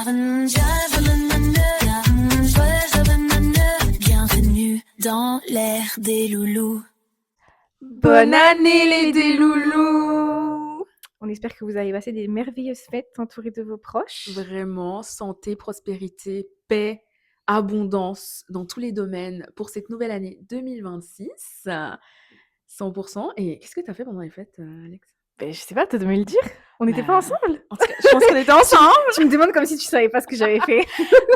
Bienvenue dans l'ère des loulous. Bonne année les déloulous! On espère que vous avez passé des merveilleuses fêtes entourées de vos proches. Vraiment, santé, prospérité, paix, abondance dans tous les domaines pour cette nouvelle année 2026. 100%. Et qu'est-ce que tu as fait pendant les fêtes, Alex? Je sais pas, t'as de me le dire. On n'était pas ensemble. En tout cas, je pense qu'on était ensemble. Tu me demandes comme si tu savais pas ce que j'avais fait.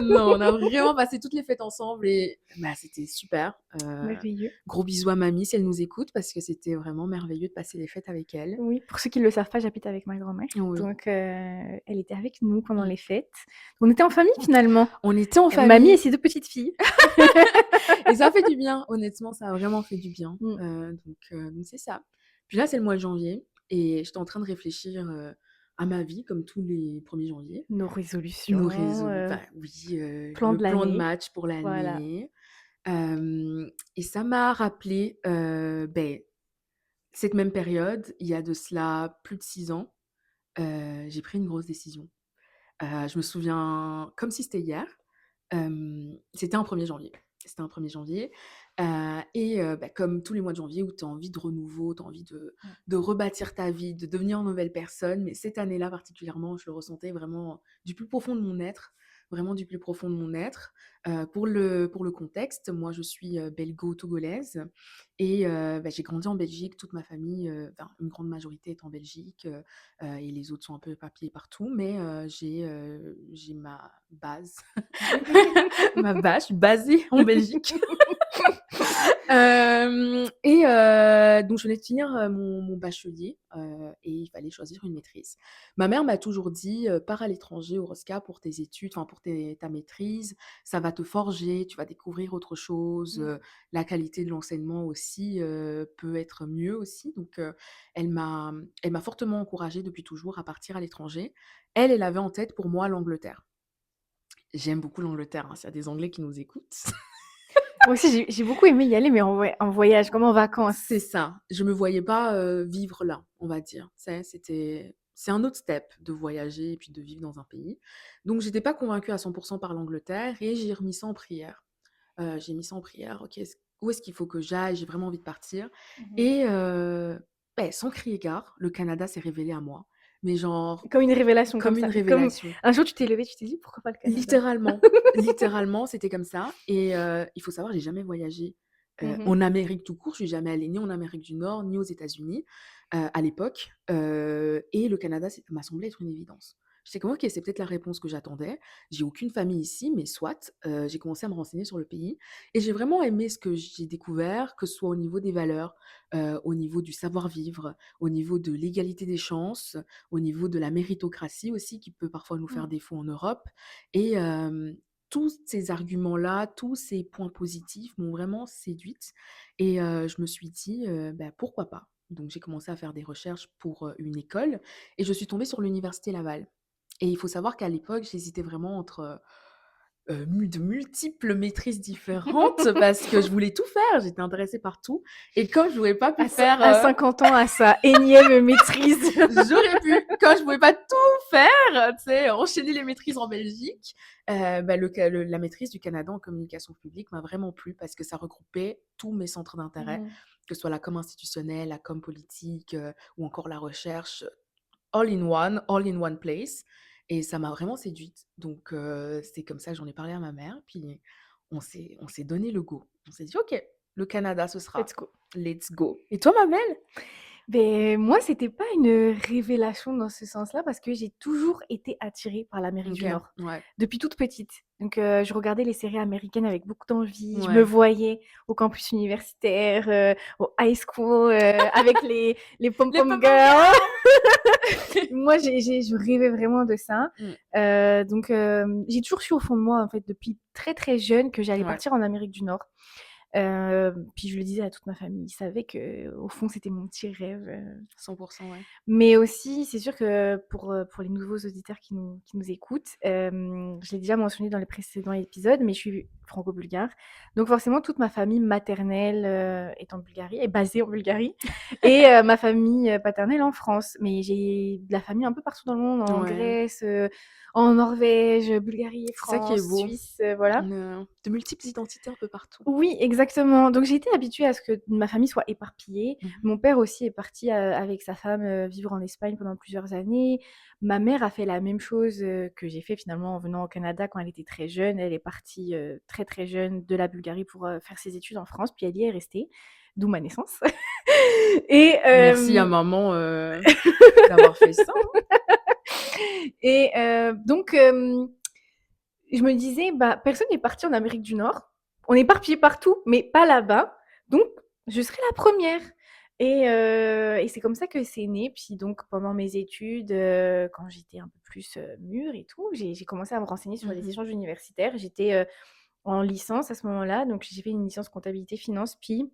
Non, on a vraiment passé toutes les fêtes ensemble et c'était super. Merveilleux. Gros bisous à mamie si elle nous écoute parce que c'était vraiment merveilleux de passer les fêtes avec elle. Oui, pour ceux qui ne le savent pas, j'habite avec ma grand-mère. Oui. Donc, elle était avec nous pendant les fêtes. On était en famille finalement. On était en famille. Mamie et ses deux petites filles. Et ça a fait du bien, honnêtement, ça a vraiment fait du bien. Donc c'est ça. Puis là, c'est le mois de janvier et j'étais en train de réfléchir à ma vie comme tous les 1er janvier. Nos résolutions. Nos résolutions, plan le de plan de l'année. match pour l'année. Voilà. Et ça m'a rappelé cette même période, il y a de cela plus de 6 ans, j'ai pris une grosse décision. Je me souviens comme si c'était hier. C'était un 1er janvier. C'était un 1er janvier. Comme tous les mois de janvier où tu as envie de renouveau, tu as envie de rebâtir ta vie, de devenir une nouvelle personne. Mais cette année-là particulièrement, je le ressentais vraiment du plus profond de mon être. Vraiment du plus profond de mon être. Pour le contexte, moi je suis belgo-togolaise et j'ai grandi en Belgique, toute ma famille, une grande majorité est en Belgique et les autres sont un peu éparpillés partout, mais j'ai ma base. Ma base, je suis basée en Belgique. Donc je venais de finir mon bachelier et il fallait choisir une maîtrise. Ma mère m'a toujours dit pars à l'étranger au Rosca pour tes études, enfin pour ta maîtrise, ça va te forger, tu vas découvrir autre chose, la qualité de l'enseignement aussi peut être mieux aussi. Donc elle m'a fortement encouragée depuis toujours à partir à l'étranger. Elle avait en tête pour moi l'Angleterre. J'aime beaucoup l'Angleterre, s'il y a des Anglais qui nous écoutent. Moi aussi, j'ai beaucoup aimé y aller, mais en voyage, comme en vacances. C'est ça. Je me voyais pas vivre là, on va dire. C'est un autre step de voyager et puis de vivre dans un pays. Donc j'étais pas convaincue à 100% par l'Angleterre et j'ai remis ça en prière. J'ai mis ça en prière. OK, où est-ce qu'il faut que j'aille? J'ai vraiment envie de partir. Et sans crier gare, le Canada s'est révélé à moi. Mais genre Comme une révélation. comme une révélation. Un jour, tu t'es levé, tu t'es dit pourquoi pas le Canada? Littéralement, c'était comme ça. Et il faut savoir, j'ai jamais voyagé en Amérique tout court. Je suis jamais allée ni en Amérique du Nord, ni aux États-Unis à l'époque. Et le Canada, m'a semblé être une évidence. J'étais comme, OK, c'est peut-être la réponse que j'attendais. J'ai aucune famille ici, mais soit. J'ai commencé à me renseigner sur le pays. Et j'ai vraiment aimé ce que j'ai découvert, que ce soit au niveau des valeurs, au niveau du savoir-vivre, au niveau de l'égalité des chances, au niveau de la méritocratie aussi, qui peut parfois nous faire défaut en Europe. Et tous ces arguments-là, tous ces points positifs m'ont vraiment séduite. Et je me suis dit, pourquoi pas? Donc j'ai commencé à faire des recherches pour une école et je suis tombée sur l'université Laval. Et il faut savoir qu'à l'époque, j'hésitais vraiment entre de multiples maîtrises différentes parce que je voulais tout faire, j'étais intéressée par tout. Et comme je n'aurais pas pu faire... À 50 ans, à sa énième maîtrise. J'aurais pu, quand je ne pouvais pas tout faire, tu sais, enchaîner les maîtrises en Belgique, la maîtrise du Canada en communication publique m'a vraiment plu parce que ça regroupait tous mes centres d'intérêt, que ce soit la com institutionnelle, la com politique ou encore la recherche, all in one place. Et ça m'a vraiment séduite. Donc, c'est comme ça que j'en ai parlé à ma mère. Puis, on s'est donné le go. On s'est dit, OK, le Canada, ce sera. Let's go. Let's go. Et toi, ma belle? Moi, c'était pas une révélation dans ce sens-là parce que j'ai toujours été attirée par l'Amérique du Nord. Ouais. Depuis toute petite. Donc, je regardais les séries américaines avec beaucoup d'envie. Je Ouais. me voyais au campus universitaire, au high school, avec les pom-pom girls. Moi, je rêvais vraiment de ça. Donc, j'ai toujours su au fond de moi, en fait, depuis très très jeune, que j'allais partir en Amérique du Nord. Puis je le disais à toute ma famille, ils savaient qu'au fond, c'était mon petit rêve. 100%, ouais. Mais aussi, c'est sûr que pour les nouveaux auditeurs qui nous écoutent, je l'ai déjà mentionné dans les précédents épisodes, mais je suis franco-bulgare. Donc forcément, toute ma famille maternelle est en Bulgarie, est basée en Bulgarie, et ma famille paternelle en France. Mais j'ai de la famille un peu partout dans le monde, en Ouais, Grèce, en Norvège, Bulgarie, c'est ça qui est France, beau. Suisse, voilà. De multiples identités un peu partout. Oui, exactement. Donc j'ai été habituée à ce que ma famille soit éparpillée. Mmh. Mon père aussi est parti, avec sa femme, vivre en Espagne pendant plusieurs années. Ma mère a fait la même chose, que j'ai fait finalement en venant au Canada quand elle était très jeune. Elle est partie, très, très jeune de la Bulgarie pour, faire ses études en France, puis elle y est restée, d'où ma naissance. Et Merci à maman, d'avoir fait ça, hein. et donc je me disais: «Bah, personne n'est parti en Amérique du Nord. On est éparpillés partout, mais pas là-bas, donc je serai la première». Et c'est comme ça que c'est né. Puis donc pendant mes études, quand j'étais un peu plus, mûre et tout, j'ai commencé à me renseigner sur les Mmh. échanges universitaires. J'étais, en licence à ce moment-là, donc j'ai fait une licence comptabilité finance, puis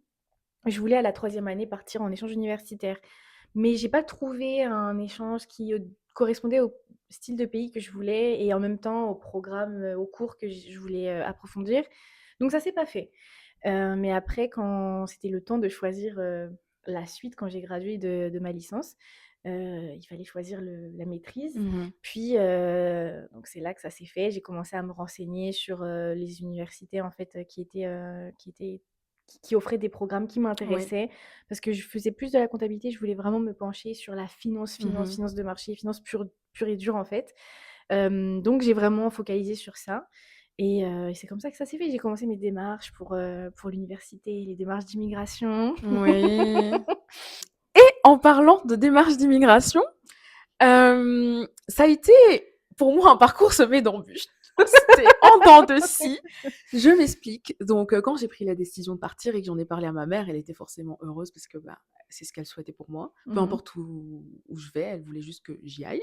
je voulais à la troisième année partir en échange universitaire. Mais j'ai pas trouvé un échange qui, correspondait au style de pays que je voulais et en même temps au programme, aux cours que je voulais, approfondir. Donc ça s'est pas fait. Mais après quand c'était le temps de choisir, la suite quand j'ai gradué de ma licence, il fallait choisir la maîtrise. Mmh. Puis, donc c'est là que ça s'est fait. J'ai commencé à me renseigner sur, les universités en fait, qui offraient des programmes qui Ouais. m'intéressaient parce que je faisais plus de la comptabilité, je voulais vraiment me pencher sur la finance, Mmh. finance de marché, finance pure et dure en fait. Donc j'ai vraiment focalisé sur ça et c'est comme ça que ça s'est fait. J'ai commencé mes démarches pour l'université, les démarches d'immigration. Oui. Et en parlant de démarche d'immigration, ça a été pour moi un parcours semé d'embûches. C'était en dents de scie. Je m'explique. Donc, quand j'ai pris la décision de partir et que j'en ai parlé à ma mère, elle était forcément heureuse parce que, bah, c'est ce qu'elle souhaitait pour moi. Peu Mmh. importe où je vais, elle voulait juste que j'y aille.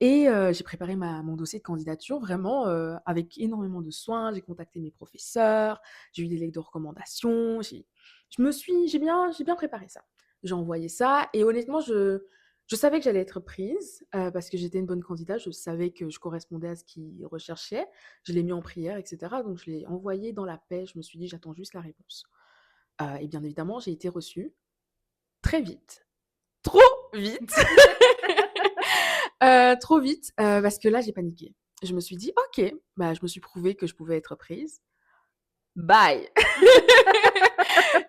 Et j'ai préparé mon dossier de candidature vraiment, avec énormément de soin. J'ai contacté mes professeurs, j'ai eu des lettres de recommandation, j'ai bien préparé ça. J'ai envoyé ça et honnêtement, je savais que j'allais être prise, parce que j'étais une bonne candidate. Je savais que je correspondais à ce qu'ils recherchaient. Je l'ai mis en prière et cetera, donc je l'ai envoyé dans la paix. Je me suis dit: «J'attends juste la réponse». Et bien évidemment, j'ai été reçue très vite, trop vite. Trop vite, parce que là, j'ai paniqué. Je me suis dit: «OK, bah, je me suis prouvé que je pouvais être prise. Bye!»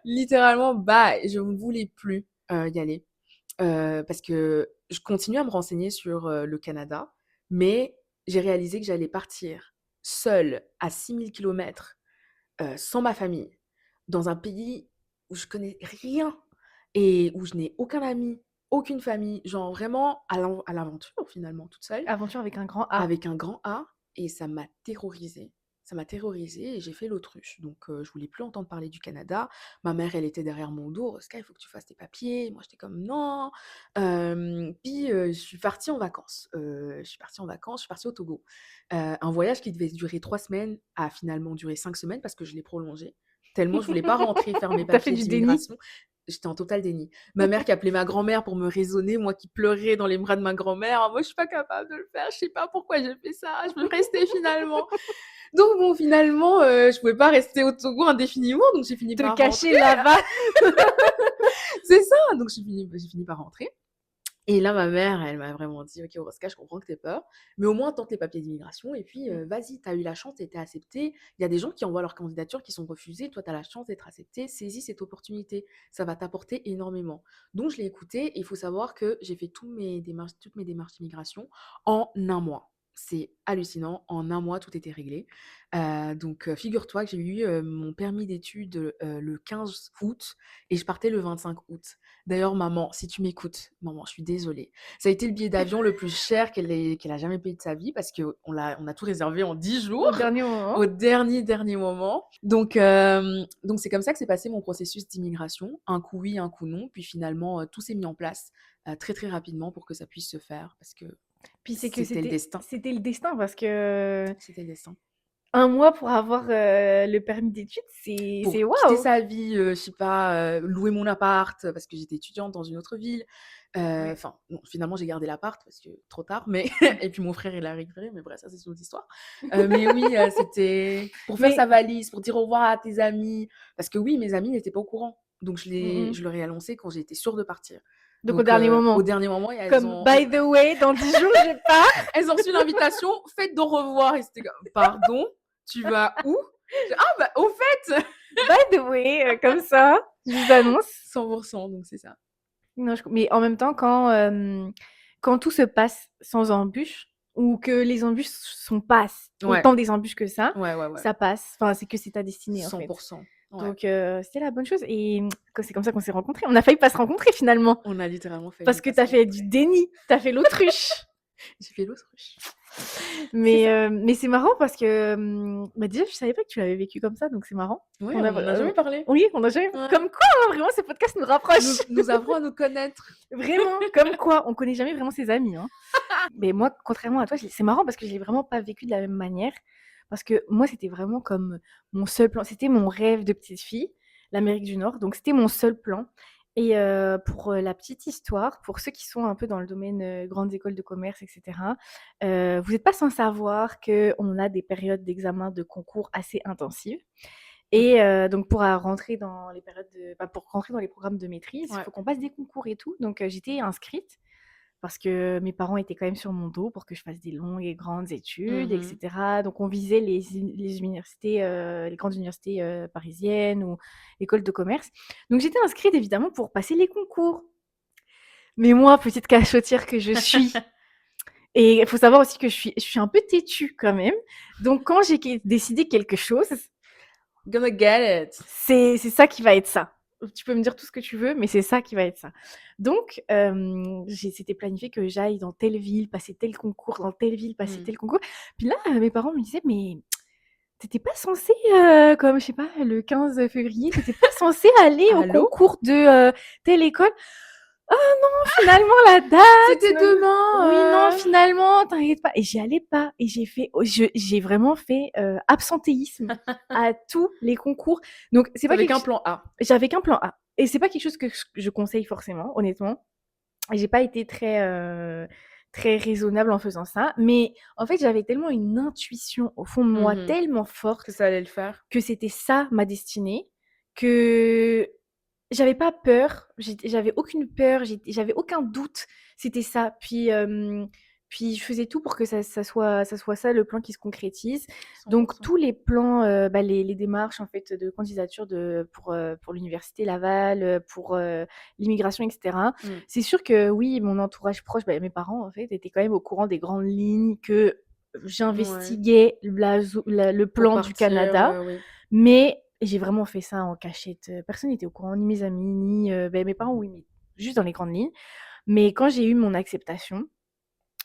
Littéralement, bye! Je ne voulais plus, y aller, parce que je continuais à me renseigner sur, le Canada, mais j'ai réalisé que j'allais partir seule à 6 000 kilomètres, sans ma famille, dans un pays où je connais rien et où je n'ai aucun ami, aucune famille, genre vraiment à l'aventure finalement, toute seule. Aventure avec un grand A. Avec un grand A et ça m'a terrorisée. Ça m'a terrorisée et j'ai fait l'autruche. Donc je voulais plus entendre parler du Canada. Ma mère, elle était derrière mon dos: «Rosca, il faut que tu fasses tes papiers». Moi, j'étais comme: «Non». Puis je suis partie en vacances. Je suis partie au Togo. Un voyage qui devait durer 3 semaines a finalement duré 5 semaines parce que je l'ai prolongé. Tellement je voulais pas rentrer faire mes Tu fait papiers du déni? d'immigration. J'étais en total déni. Ma mère qui appelait ma grand-mère pour me raisonner, moi qui pleurais dans les bras de ma grand-mère: «Ah, moi je suis pas capable de le faire, je sais pas pourquoi j'ai fait ça, je veux rester finalement». Donc bon, finalement, je pouvais pas rester au Togo indéfiniment, donc j'ai fini Te par cacher rentrer. là-bas. C'est ça, donc j'ai fini par rentrer et là, ma mère, elle m'a vraiment dit: «OK, Oroska, je comprends que tu aies peur, mais au moins tente les papiers d'immigration et puis, vas-y, tu as eu la chance, tu as été acceptée. Il y a des gens qui envoient leur candidature qui sont refusées. Toi, tu as la chance d'être acceptée. Saisis cette opportunité. Ça va t'apporter énormément». Donc je l'ai écoutée et il faut savoir que j'ai fait toutes mes démarches d'immigration en un mois. C'est hallucinant. En un mois, tout était réglé. Donc figure-toi que j'ai eu, mon permis d'études, le 15 août et je partais le 25 août. D'ailleurs, maman, si tu m'écoutes, maman, je suis désolée. Ça a été le billet d'avion le plus cher qu'elle a jamais payé de sa vie parce on a tout réservé en 10 jours, Au dernier moment. au dernier moment. Donc c'est comme ça que s'est passé mon processus d'immigration. Un coup oui, un coup non. Puis finalement, tout s'est mis en place, très, très rapidement pour que ça puisse se faire parce que Puis c'est que c'était le destin. c'était le destin parce que C'était le destin. 1 mois pour avoir, le permis d'études, c'est Pour quitter waouh! sa vie, je sais pas, louer mon appart, parce que j'étais étudiante dans une autre ville, Ouais. Enfin, non, finalement, j'ai gardé l'appart parce que trop tard, mais et puis mon frère, il l'a récupéré, mais bref, ça, c'est une autre histoire. Mais oui, c'était pour faire sa Mais valise, pour dire au revoir à tes amis. Parce que oui, mes amis n'étaient pas au courant. Donc mmh. je leur ai annoncé quand j'ai été sûre de partir. Donc au Donc dernier au moment, dernier moment, comme: «By the way, dans 10 jours, je pars». elles ont reçu l'invitation: «Fête d'au revoir» et c'était comme: «Pardon? Tu vas où?» «Ah bah, au fait!» By the way, comme ça, je vous annonce. 100%, donc c'est ça. Non, mais en même temps, quand tout se passe sans embûches ou que les embûches sont pas Ouais, autant des embûches que ouais. ça passe. Enfin, c'est que c'est ta destinée, en fait. 100%. Ouais. Donc c'était la bonne chose et c'est comme ça qu'on s'est rencontrés. On a failli pas se rencontrer finalement On a littéralement failli parce ne que pas tu se as fait du rencontrer. déni, tu as fait l'autruche. J'ai fait l'autruche. C'est Mais ça. c'est marrant parce que, bah, déjà, je savais pas que tu l'avais vécu comme ça, donc c'est marrant. Ouais, On on a en a jamais parlé. oui, on a jamais Ouais. comme quoi, hein, vraiment, ce podcast nous rapproche. Nous apprend à nous connaître. Vraiment, comme quoi, on connaît jamais vraiment ses amis, hein. Mais moi, contrairement à toi, c'est marrant parce que je l'ai vraiment pas vécu de la même manière. Parce que moi, c'était vraiment comme mon seul plan. C'était mon rêve de petite fille, l'Amérique du Nord. Donc, c'était mon seul plan. Et pour la petite histoire, pour ceux qui sont un peu dans le domaine grandes écoles de commerce, etc., vous n'êtes pas sans savoir qu'on a des périodes d'examen de concours assez intensives. Mmh. Et donc, pour rentrer dans les pour rentrer dans les programmes de maîtrise, il Ouais. faut qu'on passe des concours et tout. Donc, j'étais inscrite parce que mes parents étaient quand même sur mon dos pour que je fasse des longues et grandes études, Mmh mh. etc. Donc, on visait les universités, les grandes universités parisiennes ou écoles de commerce. Donc, j'étais inscrite évidemment pour passer les concours. Mais moi, petite cachottière que je suis, et il faut savoir aussi que je suis un peu têtue quand même. Donc, quand j'ai décidé quelque chose, Gonna get it. c'est ça qui va être ça. Tu peux me dire tout ce que tu veux, mais c'est ça qui va être ça. Donc, c'était planifié que j'aille dans telle ville, passer tel concours, dans telle ville, passer Mmh. tel concours. Puis là, mes parents me disaient: «Mais tu pas censée, comme je sais pas, le 15 février, tu pas censée aller au Allô? concours de, telle école?» Finalement la date, C'était non, oui, non, demain, finalement, t'inquiète pas et j'y allais pas et j'ai vraiment fait, absentéisme à tous les concours. Donc c'est Tu pas avais quelque qu'un ch plan A. j'avais qu'un plan A et c'est pas quelque chose que je conseille forcément, honnêtement. Et j'ai pas été très raisonnable en faisant ça, mais en fait, j'avais tellement une intuition au fond de moi, Mmh. tellement Que forte ça allait le faire. que c'était ça ma destinée, que j'avais pas peur, j'avais aucune peur, j'avais aucun doute, c'était ça. Puis je faisais tout pour que ça soit ça le plan qui se concrétise. Donc 100%. tous les plans, les démarches en fait de candidature pour l'université Laval, pour, l'immigration et cetera. Mmh. C'est sûr que oui, mon entourage proche, mes parents en fait étaient quand même au courant des grandes lignes que Ouais. j'investiguais le Pour plan du partir, Canada, oui. mais j'ai vraiment fait ça en cachette, personne n'était au courant, ni mes amis, ni, mes parents oui, mais juste dans les grandes lignes. Mais quand j'ai eu mon acceptation,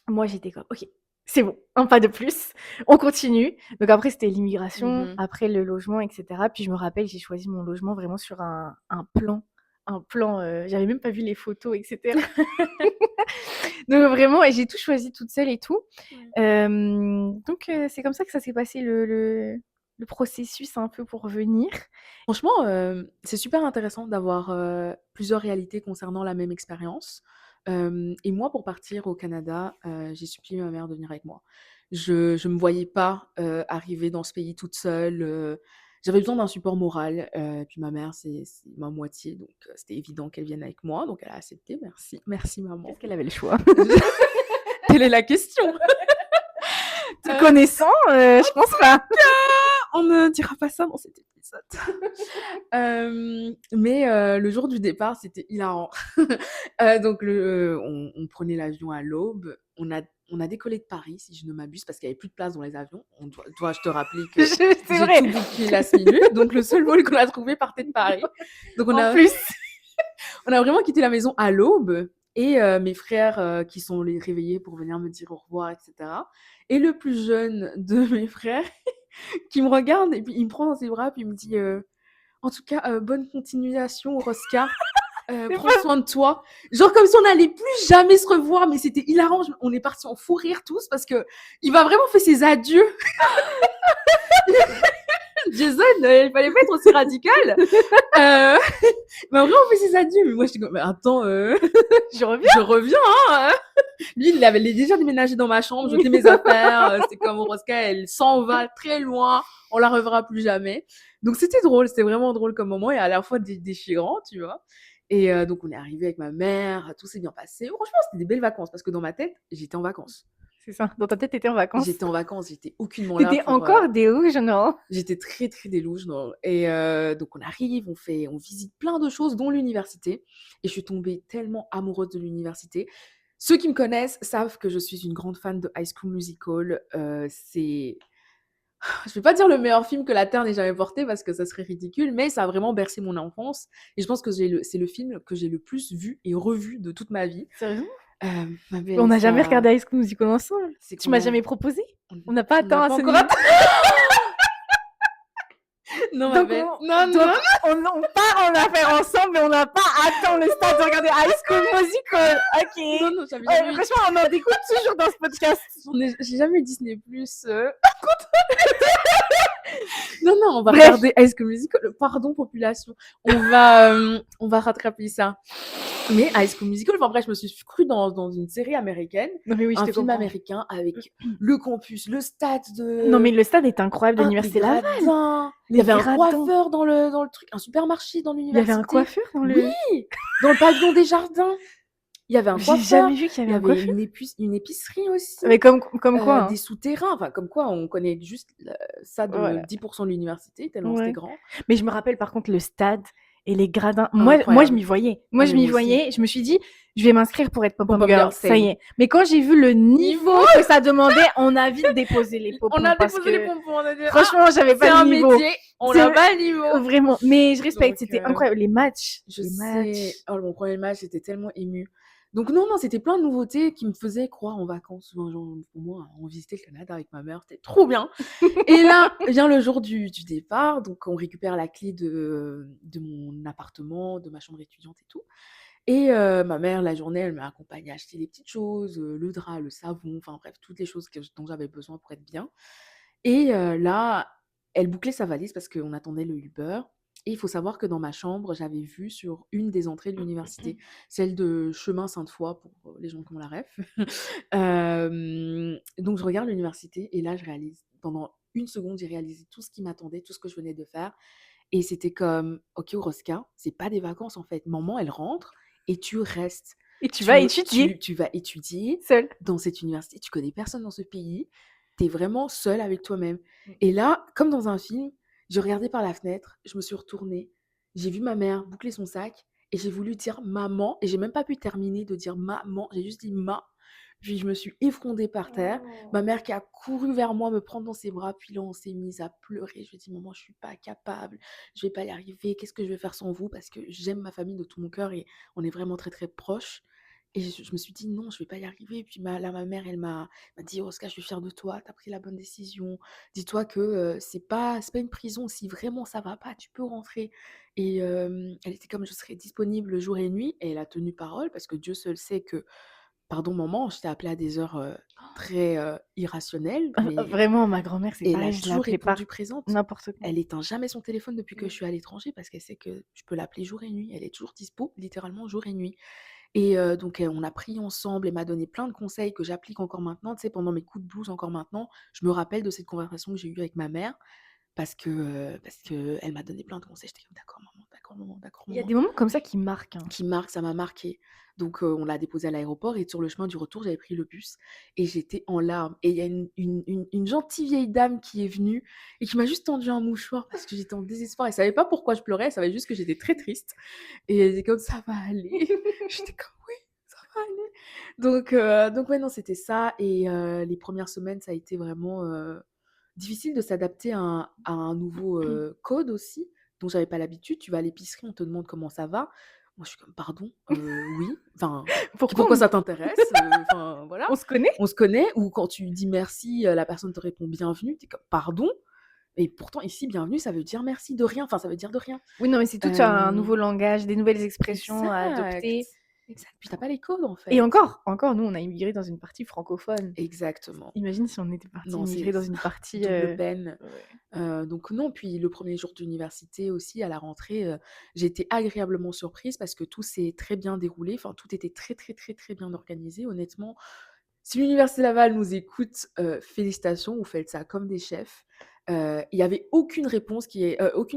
moi j'étais comme: «OK, c'est bon, un pas de plus, on continue». Donc après c'était l'immigration, Mmh. après le logement et cetera. Puis je me rappelle, j'ai choisi mon logement vraiment sur un plan, j'avais même pas vu les photos et cetera. Donc vraiment et j'ai tout choisi toute seule et tout. Ouais. Donc c'est comme ça que ça s'est passé le processus un peu pour venir. Franchement, c'est super intéressant d'avoir, plusieurs réalités concernant la même expérience. Et moi, pour partir au Canada, j'ai supplié ma mère de venir avec moi. Je me voyais pas, arriver dans ce pays toute seule, j'avais besoin d'un support moral, puis ma mère, c'est ma moitié, donc c'était évident qu'elle vienne avec moi, donc elle a accepté, merci. Merci maman. Est-ce qu'elle avait le choix? Telle est la question. Te connaissant, je pense pas. On ne dira pas ça dans cet épisode. Mais le jour du départ, c'était hilarant. Donc on prenait l'avion à l'aube. On a décollé de Paris, si je ne m'abuse, parce qu'il y avait plus de place dans les avions. Dois-je te rappeler que C'est j'ai vrai. tout booké last minute, donc le seul vol qu'on a trouvé partait de Paris. Donc on En a plus. on a vraiment quitté la maison à l'aube et mes frères, qui sont les réveillés pour venir me dire au revoir et cetera. Et le plus jeune de mes frères qui me regarde et puis il me prend dans ses bras puis il me dit, «En tout cas, bonne continuation Oscar, C'est prends soin de toi». Genre comme si on n'allait plus jamais se revoir, mais c'était hilarant. On est partis en fou rire tous parce qu'il m'a vraiment fait ses adieux. Jason, il fallait pas être aussi radical. Mais en vrai, on fait ses adieux. Mais moi, j'étais comme, mais attends, Je reviens. je reviens, hein. Lui, il avait déjà déménagé dans ma chambre, jeté mes affaires. C'est comme Rosca, elle s'en va très loin. On la reverra plus jamais. Donc, c'était drôle. C'était vraiment drôle comme moment et à la fois déchirant, tu vois. Et donc, on est arrivé avec ma mère. Tout s'est bien passé. Franchement, c'était des belles vacances parce que dans ma tête, j'étais en vacances. C'est ça. Dans ta tête, t'étais en vacances. J'étais en vacances. J'étais aucunement là T'étais pour... encore des rouges, non? J'étais très, très délouche. Non. Et donc, on arrive, on visite plein de choses, dont l'université. Et je suis tombée tellement amoureuse de l'université. Ceux qui me connaissent savent que je suis une grande fan de High School Musical. C'est... Je vais pas dire le meilleur film que la Terre n'ait jamais porté parce que ça serait ridicule, mais ça a vraiment bercé mon enfance. Et je pense que c'est le film que j'ai le plus vu et revu de toute ma vie. Sérieux? Ma belle, On n'a jamais ça... regardé High School Musical ensemble. C'est Tu m'as qu'on a- jamais proposé? on- On n'a pas on atteint n'a à pas ce encore niveau. Non, ma Donc, belle. Non, donc, non. on part en affaire ensemble, mais on n'a pas atteint le stade de regarder High School Musical. Non, Ok. non, j'avais Ouais, jamais eu- franchement, on en découvre toujours dans ce podcast. J'ai jamais eu Disney+. Non, non, on va Bref. regarder High School Musical. Pardon, population. On va rattraper ça. Mais High School Musical, enfin bref, je me suis crue dans une série américaine, Non, mais oui, je un te film comprends. américain avec le campus, le stade de... Non, mais le stade est incroyable de les l'université Laval. gradins. Il y Les avait un gradins. coiffeur dans le truc, un supermarché dans Il y l'université. avait un coiffeur dans le. Oui, dans le pavillon des jardins. Il y avait un J'ai coiffeur. jamais vu qu'il y Il y avait un avait coiffeur. une épicerie aussi. Mais comme quoi, hein. Des souterrains, enfin comme quoi on connaît juste ça de Voilà. 10% de l'université, tellement Ouais. c'était grand. Mais je me rappelle par contre le stade et les gradins. Moi, Incroyable. je m'y voyais. Ah, Je mais m'y moi aussi. voyais. Je me suis dit, je vais m'inscrire pour être pom-pom Pom-pom girl. girl, Ça same. y est. Mais quand j'ai vu le niveau que ça demandait, on a vite déposé les pompons. On a parce déposé les que, pompons, on a dit franchement, j'avais c'est pas un le niveau. métier, on C'est- n'a pas le niveau. Vraiment. Mais je respecte. Donc, C'était incroyable. Les matchs. Je les sais. matchs. Oh, mon premier match, j'étais tellement émue. Donc non, c'était plein de nouveautés qui me faisaient croire en vacances. Enfin, genre, pour moi, on visitait le Canada avec ma mère, c'était trop bien. Et là, vient le jour du départ, donc on récupère la clé de mon appartement, de ma chambre étudiante et tout. Et ma mère, la journée, elle m'a accompagnée à acheter des petites choses, le drap, le savon, enfin bref, toutes les choses dont j'avais besoin pour être bien. Et là, elle bouclait sa valise parce qu'on attendait le Uber. Et il faut savoir que dans ma chambre, j'avais vu sur une des entrées de l'université, celle de Chemin Sainte-Foy, pour les gens qui ont la ref. Donc je regarde l'université et là, je réalise, pendant une seconde, j'ai réalisé tout ce qui m'attendait, tout ce que je venais de faire. Et c'était comme, ok, Rosca, c'est pas des vacances en fait. Maman, elle rentre et tu restes. Et tu vas étudier Tu vas étudier seul. dans cette université. Tu connais personne dans ce pays. Tu es vraiment seule avec toi-même. Et là, comme dans un film, je regardais par la fenêtre, je me suis retournée, j'ai vu ma mère boucler son sac et j'ai voulu dire maman. Et j'ai même pas pu terminer de dire maman. J'ai juste dit ma. Puis je me suis effondrée par terre. Ma mère qui a couru vers moi, me prendre dans ses bras. Puis là, on s'est mise à pleurer. Je lui ai dit, maman, je suis pas capable. Je vais pas y arriver. Qu'est-ce que je vais faire sans vous? Parce que j'aime ma famille de tout mon cœur et on est vraiment très, très proches. Et je me suis dit, non, je vais pas y arriver. Puis là, ma mère, elle m'a dit, Oscar, je suis fière de toi. Tu as pris la bonne décision. Dis-toi que c'est pas une prison. Si vraiment ça va pas, tu peux rentrer. Et elle était comme, je serai disponible jour et nuit. Et elle a tenu parole parce que Dieu seul sait que, pardon maman, je t'ai appelée à des heures très irrationnelles, mais Vraiment, ma grand-mère, c'est elle a pareil. Je toujours l'appelais pas répondu présente. n'importe quoi. Elle éteint jamais son téléphone depuis que je suis à l'étranger parce qu'elle sait que je peux l'appeler jour et nuit. Elle est toujours dispo, littéralement jour et nuit. Et donc on a prié ensemble, elle m'a donné plein de conseils que j'applique encore maintenant. Tu sais, pendant mes coups de blues encore maintenant, je me rappelle de cette conversation que j'ai eue avec ma mère parce que elle m'a donné plein de conseils. J'étais comme d'accord maman, d'accord maman, d'accord Il y a maman. des moments comme ça qui marquent. Hein. Qui marque, ça m'a marqué. Donc on l'a déposé à l'aéroport et sur le chemin du retour, j'avais pris le bus et j'étais en larmes. Et il y a une gentille vieille dame qui est venue et qui m'a juste tendu un mouchoir parce que j'étais en désespoir. Elle savait pas pourquoi je pleurais, elle savait juste que j'étais très triste. Et elle était comme ça va aller. J'étais comme oui, ça va aller. Donc ouais, non, c'était ça. Et les premières semaines, ça a été vraiment difficile de s'adapter à un nouveau code aussi, dont j'avais pas l'habitude. Tu vas à l'épicerie, on te demande comment ça va. Moi, je suis comme, pardon, oui, enfin, pourquoi ça t'intéresse? Enfin, voilà. On se connaît? On se connaît, ou quand tu dis merci, la personne te répond bienvenue, t'es comme, pardon? Et pourtant, ici, bienvenue, ça veut dire merci de rien, enfin, ça veut dire de rien. Oui, non, mais c'est tout un nouveau langage, des nouvelles expressions à adopter. Exact. Exact. Puis t'as pas les codes, en Et fait. encore, nous, on a immigré dans une partie francophone. Exactement. Imagine si on était parti Non, immigrer c'est dans une partie. double peine. Ouais. Donc non, puis le premier jour d'université aussi, à la rentrée, j'ai été agréablement surprise parce que tout s'est très bien déroulé. Enfin, tout était très, très, très, très bien organisé. Honnêtement, si l'université Laval nous écoute, félicitations, vous faites ça comme des chefs. Il y avait aucune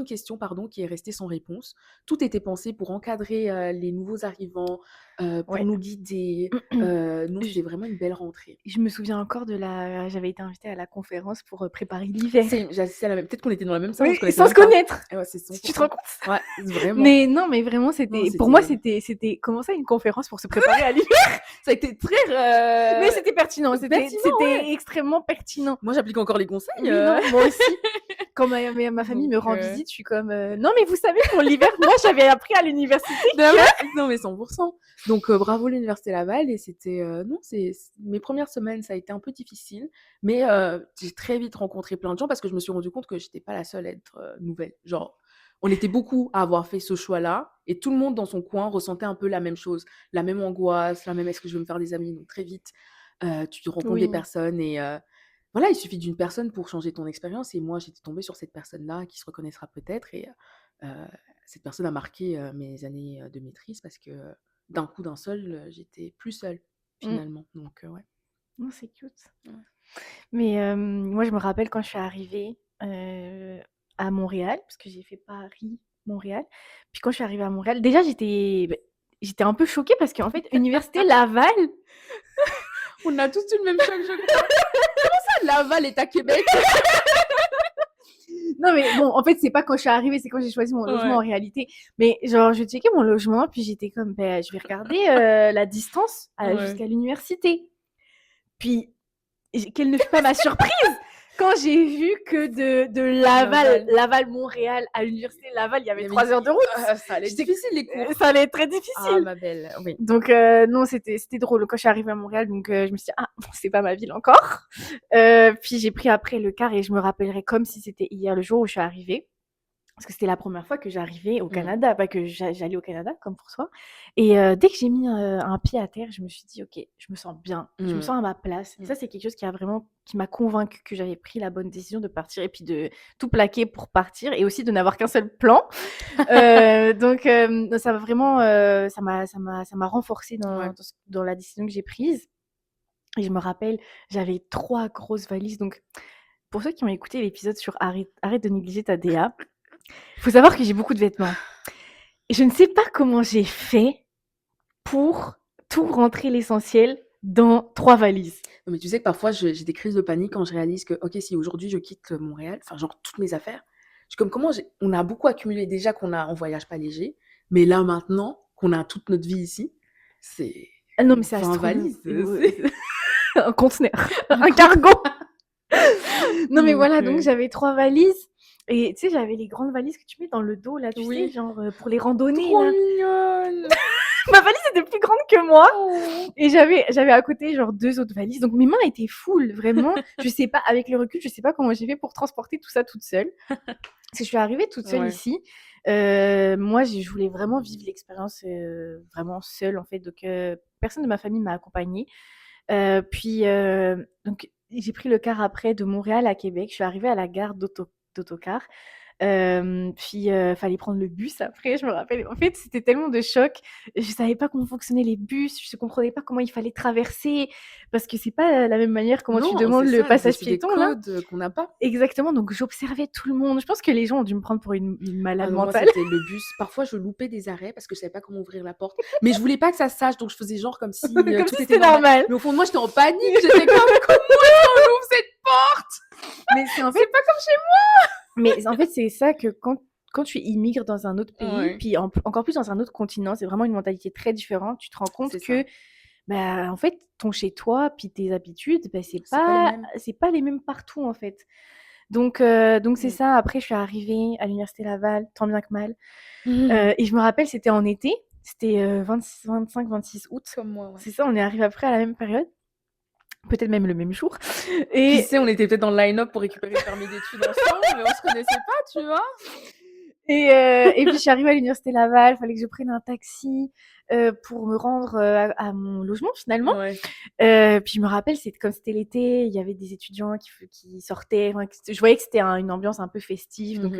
question, pardon, qui est restée sans réponse. Tout était pensé pour encadrer, les nouveaux arrivants, pour Ouais. nous guider. Non, Je c'était vraiment une belle rentrée. je me souviens encore j'avais été invitée à la conférence pour, préparer l'hiver. C'est la même, peut-être qu'on était dans la même salle, on Oui, se connaissait sans se même pas. connaître! Ah ouais, c'est Si tu te rends 100%. compte? Ouais, vraiment. Mais non, mais vraiment, Non, pour moi, c'était comment ça, une conférence pour se préparer à l'hiver? ça a été très, Mais c'était pertinent, pertinent, c'était extrêmement pertinent. Moi, j'applique encore les conseils, Oui, non, moi aussi. Quand ma famille me donc rend visite, je suis comme, «Non, mais vous savez, pour l'hiver, moi, j'avais appris à l'université non, mais 100%. Donc bravo l'université Laval et c'était, non, mes premières semaines, ça a été un peu difficile, mais j'ai très vite rencontré plein de gens parce que je me suis rendu compte que j'étais pas la seule à être, nouvelle. Genre, on était beaucoup à avoir fait ce choix-là et tout le monde dans son coin ressentait un peu la même chose, la même angoisse, la même: «Est-ce que je vais me faire des amis?» Donc très vite, tu rencontres des Oui. personnes et voilà, il suffit d'une personne pour changer ton expérience et moi, j'étais tombée sur cette personne-là qui se reconnaîtra peut-être et cette personne a marqué, mes années, de maîtrise parce que, d'un coup, d'un seul, j'étais plus seule finalement. Donc ouais. Non, c'est cute. Ouais. Mais moi, je me rappelle quand je suis arrivée, à Montréal, parce que j'ai fait Paris-Montréal. Puis quand je suis arrivée à Montréal, déjà, j'étais un peu choquée parce qu'en fait, université Laval. On a tous eu le même choc, je crois. Comment ça, Laval est à Québec? Non, mais bon, en fait, c'est pas quand je suis arrivée, c'est quand j'ai choisi mon logement en Ouais. réalité. Mais genre, je checkais mon logement, puis j'étais comme, je vais regarder la distance Ouais. jusqu'à l'université. Puis, quelle ne fut pas ma surprise quand j'ai vu que de Laval-Montréal à l'université Laval, il y avait 3 heures de route. Ça allait être J'étais- difficile les cours. Ça allait être très Ah, difficile. ma belle, oui. Donc, non, c'était drôle. Quand je suis arrivée à Montréal, donc je me suis dit, ah, bon, c'est pas ma ville encore. Puis j'ai pris après le car et je me rappellerai comme si c'était hier, le jour où je suis arrivée. Parce que c'était la première fois que j'arrivais au Canada, pas que j'allais au Canada comme pour toi. Et dès que j'ai mis un pied à terre, je me suis dit: «OK, je me sens bien, je me sens à ma place». Et ça, c'est quelque chose qui m'a convaincue que j'avais pris la bonne décision de partir et puis de tout plaquer pour partir et aussi de n'avoir qu'un seul plan. Donc ça m'a vraiment, ça m'a renforcée Ouais. dans la décision que j'ai prise. Et je me rappelle, j'avais 3 grosses valises. Donc pour ceux qui ont écouté l'épisode sur «Arrête de négliger ta DA», faut savoir que j'ai beaucoup de vêtements. Et je ne sais pas comment j'ai fait pour tout rentrer l'essentiel dans 3 valises. Non, mais tu sais que parfois, j'ai des crises de panique quand je réalise que, OK, si aujourd'hui je quitte Montréal, enfin, genre toutes mes affaires, je suis comme, on a beaucoup accumulé déjà on voyage pas léger, mais là maintenant qu'on a toute notre vie ici, c'est Ah non, mais c'est 20 valises. un conteneur, un cargo. Non, mais voilà, donc OK. j'avais 3 valises et tu sais, j'avais les grandes valises que tu mets dans le dos là, tu sais, Oui. genre, pour les randonnées Trop là. mignonne! Ma valise était plus grande que moi Oh! et j'avais à côté genre 2 autres valises. Donc mes mains étaient full, vraiment. Je sais pas, avec le recul, je sais pas comment j'ai fait pour transporter tout ça toute seule. Parce que je suis arrivée toute seule Ouais. ici. Moi, je voulais vraiment vivre l'expérience, vraiment seule en fait. Donc personne de ma famille m'a accompagnée. Puis donc j'ai pris le car après de Montréal à Québec. Je suis arrivée à la gare d'autocar. Puis fallait prendre le bus après, je me rappelle. En fait, c'était tellement de choc. Je savais pas comment fonctionnaient les bus, je comprenais pas comment il fallait traverser parce que c'est pas la même manière comment tu Non, demandes c'est le ça, passage c'est des piéton là. codes qu'on n'a pas. Exactement, donc j'observais tout le monde. Je pense que les gens ont dû me prendre pour une Ah malade non, moi, mentale. c'était le bus. Parfois, je loupais des arrêts parce que je savais pas comment ouvrir la porte. Mais je voulais pas que ça se sache, donc je faisais genre comme si Comme tout si était c'était normal. Mais au fond de moi, j'étais en panique. J'étais comme, comment est-ce qu'on ouvre cette porte? Mais c'est en fait, C'est pas comme chez moi. mais en fait, c'est ça que quand tu immigres dans un autre pays, Ouais. puis encore plus dans un autre continent, c'est vraiment une mentalité très différente. Tu te rends compte C'est que ça. bah, en fait, ton chez toi puis tes habitudes, bah, C'est pas les mêmes. c'est pas les mêmes partout, en fait. Donc c'est ça. Après, je suis arrivée à l'université Laval, tant bien que mal. Et je me rappelle, c'était en été. C'était 25-26 août. Comme moi, ouais. C'est ça, on est arrivés après à la même période. Peut-être même le même jour. Qui Et sait, on était peut-être dans le line-up pour récupérer le permis d'études ensemble, mais on se connaissait pas, tu vois. Et puis je suis arrivée à l'université Laval, fallait que je prenne un taxi pour me rendre à mon logement finalement. Ouais. Puis je me rappelle, comme c'était l'été, il y avait des étudiants qui sortaient. Enfin, je voyais que c'était une ambiance un peu festive. Donc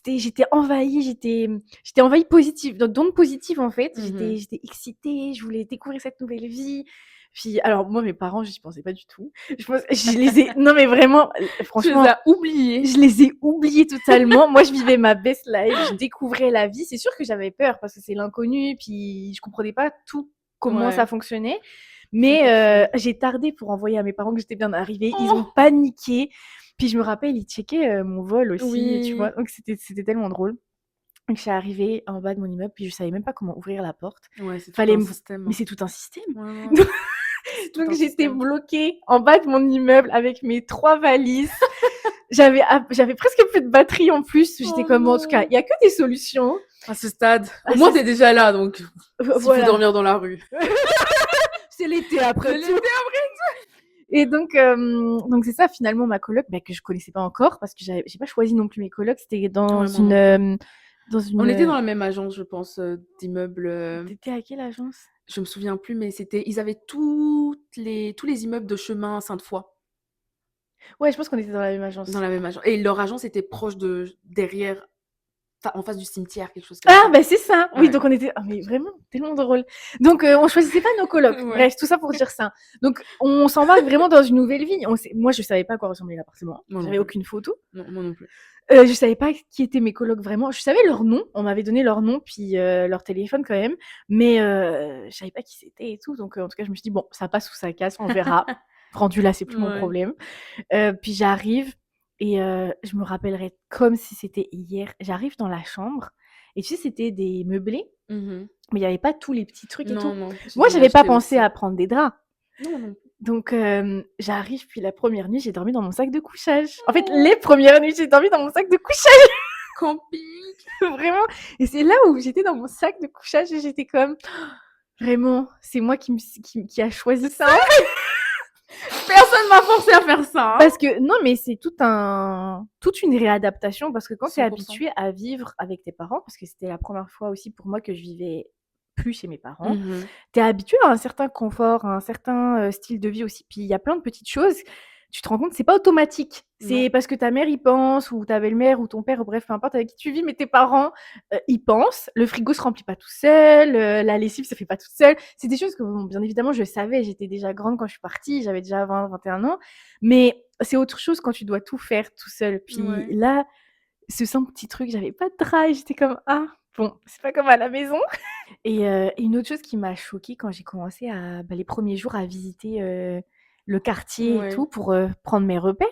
j'étais envahie positive, d'ondes positives en fait. J'étais excitée, je voulais découvrir cette nouvelle vie. Puis alors moi mes parents, j'y pensais pas du tout. Je les ai non mais vraiment franchement, tu les as oubliés. je les ai oubliés totalement. Moi je vivais ma best life, je découvrais la vie. C'est sûr que j'avais peur parce que c'est l'inconnu, puis je comprenais pas tout comment ça fonctionnait. Mais j'ai tardé pour envoyer à mes parents que j'étais bien arrivée. Ils ont paniqué. Puis je me rappelle, ils checkaient mon vol aussi, tu vois. Donc c'était tellement drôle. Donc je suis arrivée en bas de mon immeuble, puis je savais même pas comment ouvrir la porte. Ouais, c'est Fallait tout un système. Mais c'est tout un système. Ouais. Donc j'étais bloquée en bas de mon immeuble avec mes 3 valises. J'avais presque plus de batterie en plus. J'étais comme, en tout cas, il y a que des solutions. À ce stade, au moins t'es déjà là, donc s'il voilà. faut dormir dans la rue. C'est l'été après tout. Et donc c'est ça finalement ma coloc, que je connaissais pas encore parce que j'ai pas choisi non plus mes colocs. C'était dans une. On était dans la même agence, je pense, d'immeubles. T'étais à quelle agence? Je me souviens plus, mais ils avaient tous les immeubles de chemin Sainte-Foy. Ouais, je pense qu'on était dans la même agence. Dans la même agence. Et leur agence était proche derrière, en face du cimetière, quelque chose comme ça. Ah, bah c'est ça. Oui, donc on était. Ah, mais vraiment, tellement drôle. Donc on choisissait pas nos colocs. Ouais. Bref, tout ça pour dire ça. Donc on s'embarque vraiment dans une nouvelle vie. Moi, je savais pas à quoi ressemblait l'appartement. J'avais aucune photo. Non, moi non plus. Je savais pas qui étaient mes colocs vraiment. Je savais leur nom. On m'avait donné leur nom puis leur téléphone quand même. Mais je savais pas qui c'était et tout. Donc en tout cas, je me suis dit, bon, ça passe ou ça casse, on verra. Rendu là, c'est plus mon problème. Puis j'arrive et je me rappellerai comme si c'était hier. J'arrive dans la chambre et tu sais, c'était des meublés, mais il y avait pas tous les petits trucs et tout. Non. Moi, j'avais pas pensé à prendre des draps. Non. Donc j'arrive, puis la première nuit, j'ai dormi dans mon sac de couchage. En fait, les premières nuits, j'ai dormi dans mon sac de couchage. Camping. Vraiment. Et c'est là où j'étais dans mon sac de couchage et j'étais comme, vraiment, c'est moi qui a choisi ça. Personne m'a forcé à faire ça. Parce que non, mais c'est toute une réadaptation parce que quand tu es 100%. habitué à vivre avec tes parents, parce que c'était la première fois aussi pour moi que je vivais plus chez mes parents, tu es habitué à un certain confort, à un certain style de vie aussi. Puis il y a plein de petites choses. Tu te rends compte, c'est pas automatique. C'est parce que ta mère y pense, ou ta belle-mère, ou ton père, ou bref, peu importe avec qui tu vis, mais tes parents y pensent. Le frigo se remplit pas tout seul, la lessive se fait pas toute seule. C'est des choses que, bon, bien évidemment, je savais. J'étais déjà grande quand je suis partie, j'avais déjà 20, 21 ans. Mais c'est autre chose quand tu dois tout faire tout seul. Puis là, ce simple petit truc, j'avais pas de drap et j'étais comme, ah, bon, c'est pas comme à la maison. Et une autre chose qui m'a choquée quand j'ai commencé les premiers jours à visiter le quartier et tout pour prendre mes repères,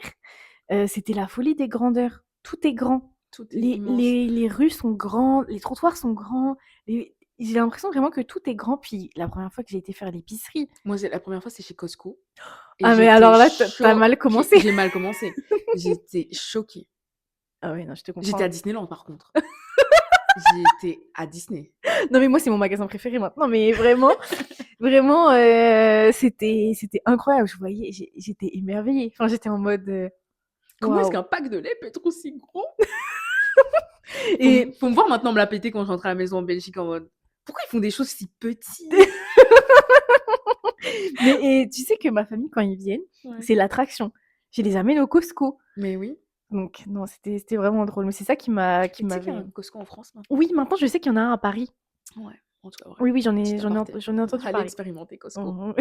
c'était la folie des grandeurs. Tout est grand. Les rues sont grandes, les trottoirs sont grands. J'ai l'impression vraiment que tout est grand. Puis la première fois que j'ai été faire l'épicerie. Moi, la première fois, c'est chez Costco. Ah, mais alors là, t'as mal commencé. J'ai mal commencé. J'étais choquée. Ah ouais, non, je te comprends. J'étais à Disneyland, par contre. J'étais à Disney. Non, mais moi, c'est mon magasin préféré maintenant. Mais vraiment, vraiment, c'était incroyable. Je voyais, j'étais émerveillée. Enfin, j'étais en mode. Comment est-ce qu'un pack de lait peut être aussi gros? Et faut me voir maintenant me la péter quand je rentre à la maison en Belgique en mode pourquoi ils font des choses si petites? Mais tu sais que ma famille, quand ils viennent, c'est l'attraction. Je les amène au Costco. Mais oui. Donc, non, c'était vraiment drôle. Mais c'est ça qui m'a. Tu sais qu'il y a un Costco en France maintenant? Oui, maintenant, je sais qu'il y en a un à Paris. Ouais. En tout cas, oui, j'en ai entendu parler. Allez expérimenter Costco.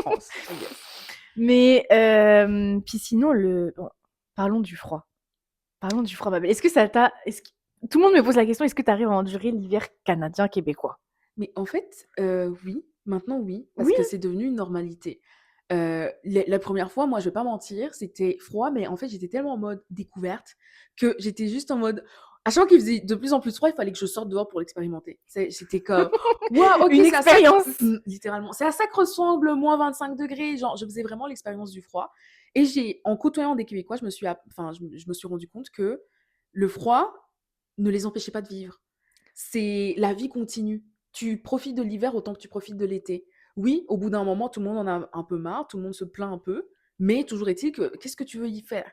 France. Mais, puis sinon, parlons du froid. Ma belle. Est-ce que ça t'a. Tout le monde me pose la question, est-ce que tu arrives à endurer l'hiver canadien-québécois? Mais en fait, oui. Maintenant, oui. Parce que c'est devenu une normalité. La première fois, moi, je vais pas mentir, c'était froid, mais en fait, j'étais tellement en mode découverte que j'étais juste en mode. À chaque fois qu'il faisait de plus en plus froid, il fallait que je sorte dehors pour l'expérimenter. C'était comme. Waouh, ok, une expérience. Littéralement. C'est à ça que ressemble moins 25 degrés. Genre, je faisais vraiment l'expérience du froid. Et en côtoyant des Québécois, je me suis rendu compte que le froid ne les empêchait pas de vivre. La vie continue. Tu profites de l'hiver autant que tu profites de l'été. Oui, au bout d'un moment, tout le monde en a un peu marre, tout le monde se plaint un peu, mais toujours est-il que qu'est-ce que tu veux y faire?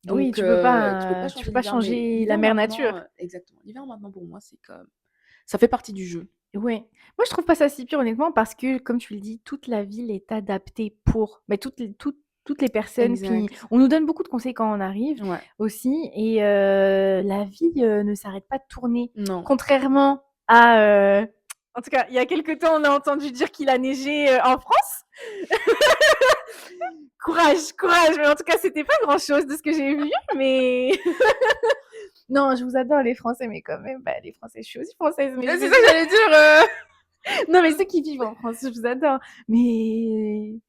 Oui, Donc tu peux pas tu peux changer pas l'hiver, mais changer la l'hiver mère maintenant, nature. exactement. L'hiver maintenant pour moi, c'est comme ça fait partie du jeu. Ouais. Moi, je trouve pas ça si pire honnêtement parce que, comme tu le dis, toute la ville est adaptée pour, mais toutes les personnes. Puis Exact. on nous donne beaucoup de conseils quand on arrive Ouais. aussi, et la vie ne s'arrête pas de tourner. Non. Contrairement à, en tout cas, il y a quelque temps, on a entendu dire qu'il a neigé en France. Courage, courage. Mais en tout cas, c'était pas grand-chose de ce que j'ai vu, mais non, je vous adore les Français, mais quand même, bah, les Français, je suis aussi française, mais je C'est veux ça que dire, j'allais dire. non, mais ceux qui vivent en France, je vous adore, mais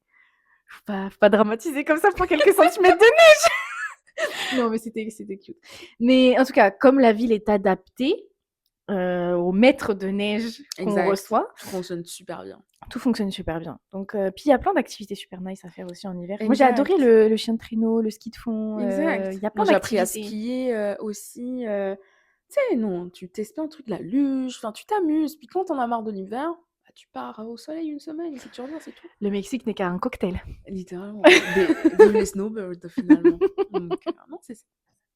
faut pas dramatiser comme ça pour quelques centimètres de neige. Non, mais c'était cute. Mais en tout cas, comme la ville est adaptée aux mètres de neige qu'on Exact. reçoit, Ça fonctionne super bien. tout fonctionne super bien. Donc, puis il y a plein d'activités super nice à faire aussi en hiver. Moi, j'ai adoré Exact. le chien de traîneau, le ski de fond. Il Exact. y a Moi, plein j'ai appris à d'activités. skier, aussi, tu sais, non, tu testes plein de trucs, la luge, enfin, tu t'amuses. Puis quand tu en as marre de l'hiver, bah, tu pars au soleil une semaine et puis tu reviens, c'est tout. Le Mexique n'est qu'un cocktail. Littéralement. Vive les snowbirds finalement. Donc, non,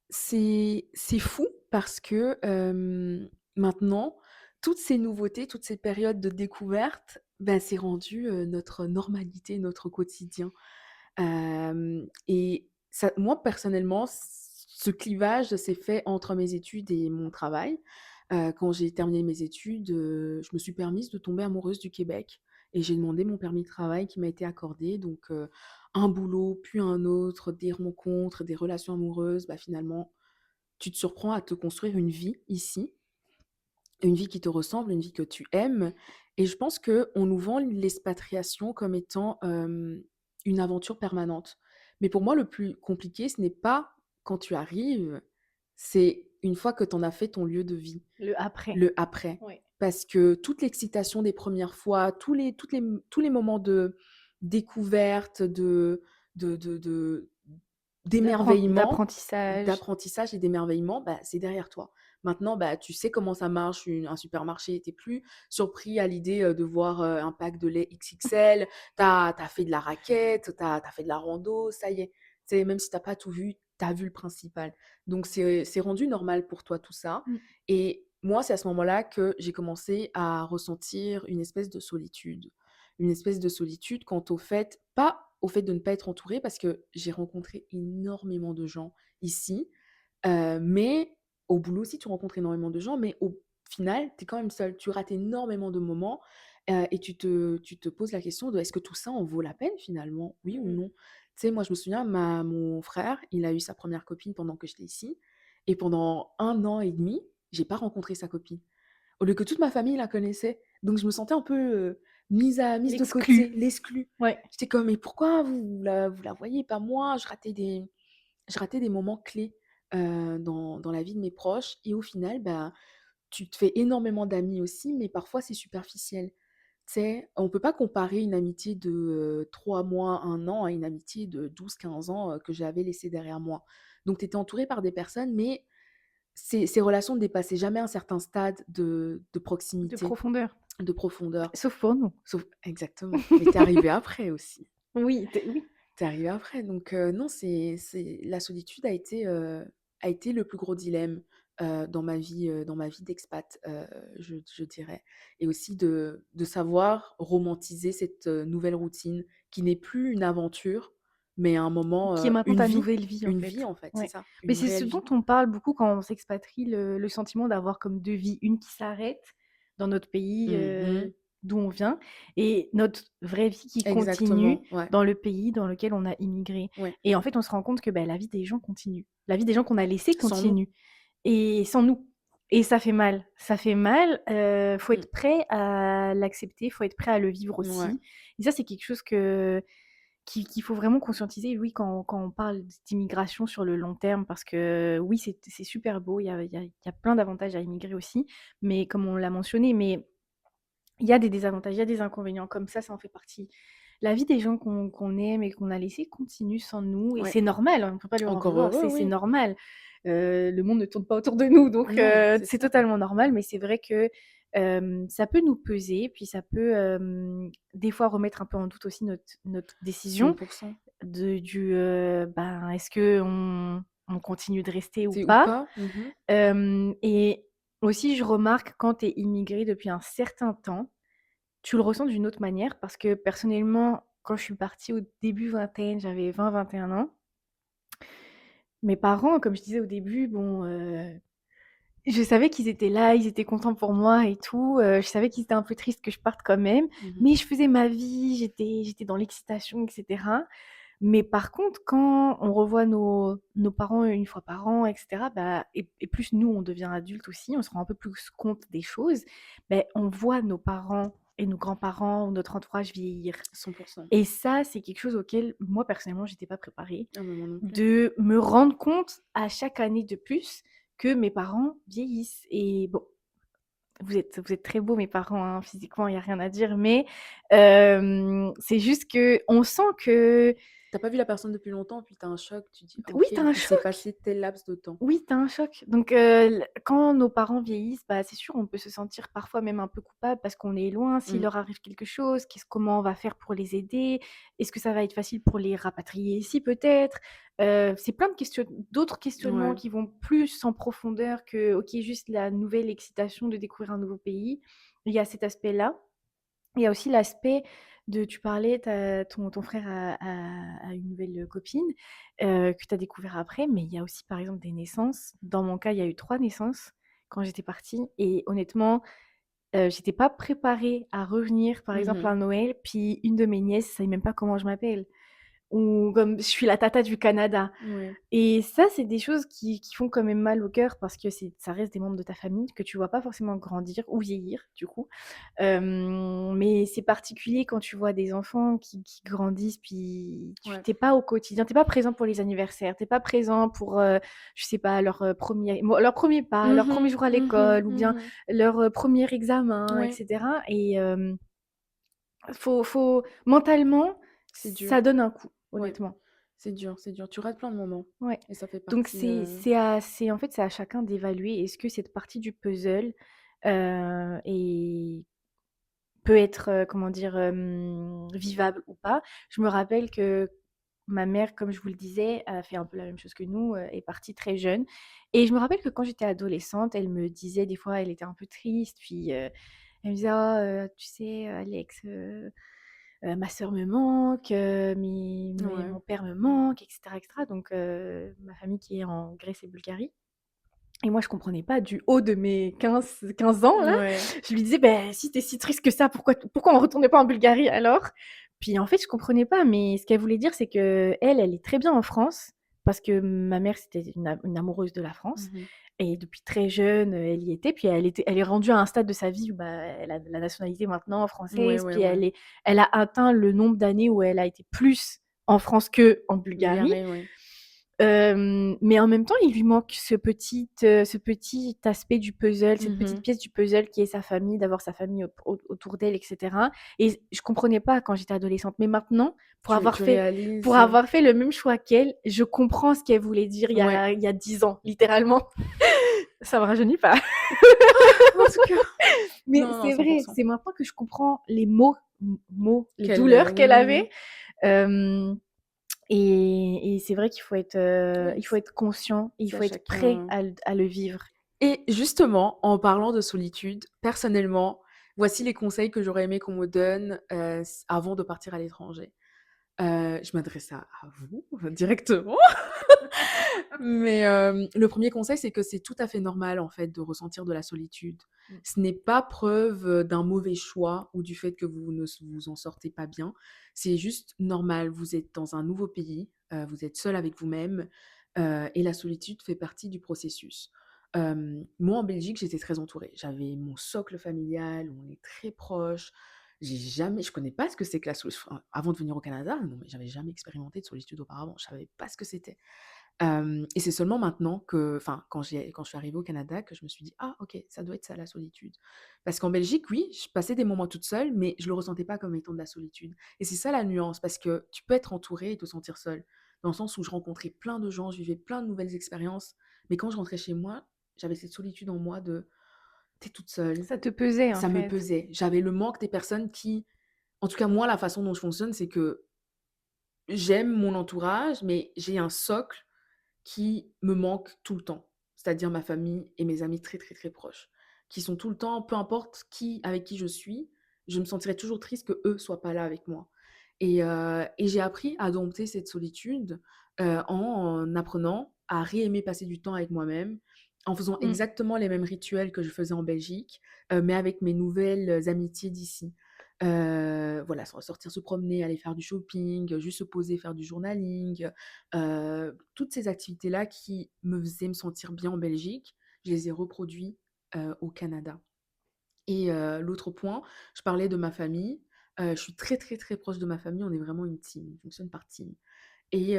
c'est fou parce que, maintenant, toutes ces nouveautés, toutes ces périodes de découverte, bah, c'est rendu, notre normalité, notre quotidien. Et ça moi personnellement, ce clivage s'est fait entre mes études et mon travail. Quand j'ai terminé mes études, je me suis permise de tomber amoureuse du Québec et j'ai demandé mon permis de travail qui m'a été accordé. Donc, un boulot, puis un autre, des rencontres, des relations amoureuses. Bah, finalement, tu te surprends à te construire une vie ici, une vie qui te ressemble, une vie que tu aimes. Et je pense qu'on nous vend l'expatriation comme étant, une aventure permanente. Mais pour moi, le plus compliqué, ce n'est pas quand tu arrives, c'est une fois que tu en as fait ton lieu de vie, Le après. le après. Ouais. Parce que toute l'excitation des premières fois, tous les moments de découverte, de d'émerveillement, D'apprentissage. d'apprentissage et d'émerveillement, bah, c'est derrière toi. Maintenant, bah, tu sais comment ça marche un supermarché. Tu es plus surpris à l'idée, de voir, un pack de lait XXL. Tu as fait de la raquette, tu as fait de la rando, ça y est. Tu même si tu pas tout vu, tu as vu le principal. Donc c'est rendu normal pour toi tout ça. Mmh. Et moi, c'est à ce moment-là que j'ai commencé à ressentir une espèce de solitude. Une espèce de solitude quant au fait pas au fait de ne pas être entourée parce que j'ai rencontré énormément de gens ici, mais au boulot aussi, tu rencontres énormément de gens, mais au final, tu es quand même seule. Tu rates énormément de moments, et tu te poses la question de: «Est-ce que tout ça en vaut la peine finalement? Oui ou Mmh. non?» Tu sais, moi, je me souviens, ma mon frère, il a eu sa première copine pendant que j'étais ici et pendant 1 an et demi, j'ai pas rencontré sa copine. Au lieu que toute ma famille la connaissait. Donc je me sentais un peu, mise de côté, L'exclu. l'exclue. Ouais. J'étais comme: «Mais pourquoi vous la voyez, pas moi?» Je ratais des moments clés, dans la vie de mes proches et au final, bah, tu te fais énormément d'amis aussi, mais parfois c'est superficiel. Tu sais, on peut pas comparer une amitié de, 3 mois, 1 an à une amitié de 12 15 ans, que j'avais laissée derrière moi. Donc tu étais entourée par des personnes, mais ces relations ne dépassaient jamais un certain stade de De proximité, profondeur. de profondeur. Sauf pour nous. Sauf exactement, mais tu es arrivée après aussi. Oui. Tu es arrivée après donc non, c'est la solitude a été le plus gros dilemme, dans ma vie d'expat, je dirais et aussi de savoir romantiser cette, nouvelle routine qui n'est plus une aventure, mais un moment, Qui est maintenant une ta vie. nouvelle vie, en Une fait. vie, en fait, c'est Ouais. ça, Mais une c'est ce réelle dont vie. on parle beaucoup quand on s'expatrie, le sentiment d'avoir comme 2 vies. Une qui s'arrête dans notre pays, Mmh. d'où on vient, et notre vraie vie qui continue Exactement, ouais, dans le pays dans lequel on a immigré. ouais. Et en fait, on se rend compte que, bah, la vie des gens continue. La vie des gens qu'on a laissés Sans nous. continue, et sans nous, et ça fait mal. Ça fait mal, faut Mmh. être prêt à l'accepter, faut être prêt à le vivre Ouais, aussi, et ça, c'est quelque chose qu'il faut vraiment conscientiser, oui, quand on parle d'immigration sur le long terme, parce que oui, c'est super beau, il y a plein d'avantages à immigrer aussi, mais comme on l'a mentionné, mais il y a des désavantages, il y a des inconvénients, comme ça en fait partie. La vie des gens qu'on aime et qu'on a laissés continue sans nous, et ouais. c'est normal, hein, on ne peut pas leur en Encore vouloir, heureux, c'est oui. normal. Le monde ne tourne pas autour de nous, donc Non, c'est c'est ça. totalement normal, mais c'est vrai que, ça peut nous peser, puis ça peut, des fois remettre un peu en doute aussi notre décision 100%. ben, est-ce qu'on on continue de rester ou C'est ou pas. pas. Mmh. Et aussi, je remarque quand tu es immigré depuis un certain temps, tu le ressens d'une autre manière parce que personnellement, quand je suis partie au début vingtaine, j'avais 20-21 ans. Mes parents, comme je disais au début, bon, je savais qu'ils étaient là, ils étaient contents pour moi et tout, je savais qu'ils étaient un peu tristes que je parte quand même, Mmh. mais je faisais ma vie, j'étais dans l'excitation et cetera. Mais par contre, quand on revoit nos parents une fois par an et cetera, bah et plus nous, on devient adultes aussi, on se rend un peu plus compte des choses, beh, on voit nos parents et nos grands-parents ou notre entourage vieillir 100. et ça, c'est quelque chose auquel moi, personnellement, j'étais pas préparée. Ah mais moi non plus. De me rendre compte à chaque année de plus que mes parents vieillissent et bon, vous êtes très beaux mes parents, hein, physiquement, il y a rien à dire, mais c'est juste qu'on sent que T'as pas vu la personne depuis longtemps, puis t'as un choc, tu dis: «Ah oui, OK, tu as un il s'est choc. passé tel laps de temps». Oui, tu as un choc. Donc l quand nos parents vieillissent, bah, c'est sûr, on peut se sentir parfois même un peu coupable parce qu'on est loin. S'il Mmh. leur arrive quelque chose, comment on va faire pour les aider? Est-ce que ça va être facile pour les rapatrier ici peut-être? C'est plein de d'autres questionnements Ouais. qui vont plus en profondeur que, OK, juste la nouvelle excitation de découvrir un nouveau pays. Il y a cet aspect-là. Il y a aussi l'aspect de tu parlais, ton frère a une nouvelle, copine, que tu as découvert après, mais il y a aussi, par exemple, des naissances. Dans mon cas, il y a eu 3 naissances quand j'étais partie et honnêtement, j'étais pas préparée à revenir, par exemple, Mmh. à Noël, puis une de mes nièces savait même pas comment je m'appelle. Ou comme je suis la tata du Canada Ouais. et ça, c'est des choses qui font quand même mal au cœur parce que ça reste des membres de ta famille que tu vois pas forcément grandir ou vieillir, du coup. Mais c'est particulier quand tu vois des enfants qui grandissent, puis tu Ouais. tu pas au quotidien, tu pas présent pour les anniversaires, tu pas présent pour, je sais pas, leur, 1er pas, leur premier Mmh. jour à Mmh. l'école ou bien Mmh. leur, 1er examen et Ouais, cetera et faut mentalement, c'est dur. ça donne un coup, Ouais, honnêtement. c'est dur, c'est dur. Tu rates plein de moments Ouais. et ça fait Donc partie, c'est en fait, c'est à chacun d'évaluer est-ce que cette partie du puzzle, est peut être, comment dire? Vivable ou pas. Je me rappelle que ma mère, comme je vous le disais, a fait un peu la même chose que nous, est partie très jeune et je me rappelle que quand j'étais adolescente, elle me disait des fois, elle était un peu triste, puis, elle me disait: «Oh, tu sais, Alex, ma sœur me manque, mais ouais. mon père me manque» et cetera. Donc, ma famille qui est en Grèce et Bulgarie et moi je comprenais pas du haut de mes 15 ans là. Ouais. Je lui disais: «Beh, si tu es si triste que ça, pourquoi on retournait pas en Bulgarie alors?» Puis en fait, je comprenais pas, mais ce qu'elle voulait dire, c'est qu'elle, elle est très bien en France parce que ma mère, c'était une amoureuse de la France Mmh. et depuis très jeune, elle y était. Puis elle est rendue à un stade de sa vie où, bah, elle a la nationalité maintenant Ouais, française, ouais, puis ouais. elle a atteint le nombre d'années où elle a été plus en France qu'en Bulgarie. Bulgarie, ouais. Mais en même temps, il lui manque ce petit aspect du puzzle, cette petite Mmh. pièce du puzzle qui est sa famille, d'avoir sa famille autour d'elle et cetera et je comprenais pas quand j'étais adolescente, mais maintenant, Tu pour réalises, avoir fait le même choix qu'elle, je comprends ce qu'elle voulait dire ouais. il y a 10 ans, littéralement. Ça me rajeunit pas, Mon cœur. mais Non, non, c'est vrai, 100. c'est maintenant que je comprends les mots, les Quelle, douleurs oui, qu'elle oui, avait, oui. hem et c'est vrai Ouais, il faut être conscient et il c'est à faut être prêt chacun. à le vivre. Et justement, en parlant de solitude, personnellement, voici les conseils que j'aurais aimé qu'on me donne, s avant de partir à l'étranger. Je m'adresse à vous directement. Mais, le premier conseil, c'est que c'est tout à fait normal, en fait, de ressentir de la solitude. Mmh. Ce n'est pas preuve, d'un mauvais choix ou du fait que vous ne vous en sortez pas bien. C'est juste normal. Vous êtes dans un nouveau pays, vous êtes seul avec vous-même, et la solitude fait partie du processus. Moi, en Belgique, j'étais très entourée. J'avais mon socle familial, on est très proches. Je connais pas ce que c'est que la solitude. Enfin, avant de venir au Canada, non, mais j'avais jamais expérimenté de solitude auparavant. Je savais pas ce que c'était. Et c'est seulement maintenant que enfin, quand je suis arrivée au Canada que je me suis dit: «Ah OK, ça doit être ça la solitude». Parce qu'en Belgique, oui, je passais des moments toute seule, mais je le ressentais pas comme étant de la solitude et c'est ça la nuance, parce que tu peux être entourée et te sentir seule. Dans le sens où je rencontrais plein de gens, je vivais plein de nouvelles expériences, mais quand je rentrais chez moi, j'avais cette solitude en moi de: «Tu es toute seule». Ça te pesait, en Ça me fait. pesait. J'avais le manque des personnes qui en tout cas moi, la façon dont je fonctionne, c'est que j'aime mon entourage, mais j'ai un socle qui me manquent tout le temps, c'est-à-dire ma famille et mes amis très, très, très proches, qui sont tout le temps, peu importe avec qui je suis, je me sentirais toujours triste qu'eux soient pas là avec moi. Et j'ai appris à dompter cette solitude, en apprenant à réaimer passer du temps avec moi-même, en faisant Mmh. exactement les mêmes rituels que je faisais en Belgique, mais avec mes nouvelles amitiés d'ici. Voilà, sortir se promener, aller faire du shopping, juste se poser, faire du journaling, toutes ces activités-là qui me faisaient me sentir bien en Belgique, je les ai reproduits, au Canada. Et l'autre point, je parlais de ma famille, je suis très, très, très proche de ma famille, on est vraiment une team, on fonctionne par team. Et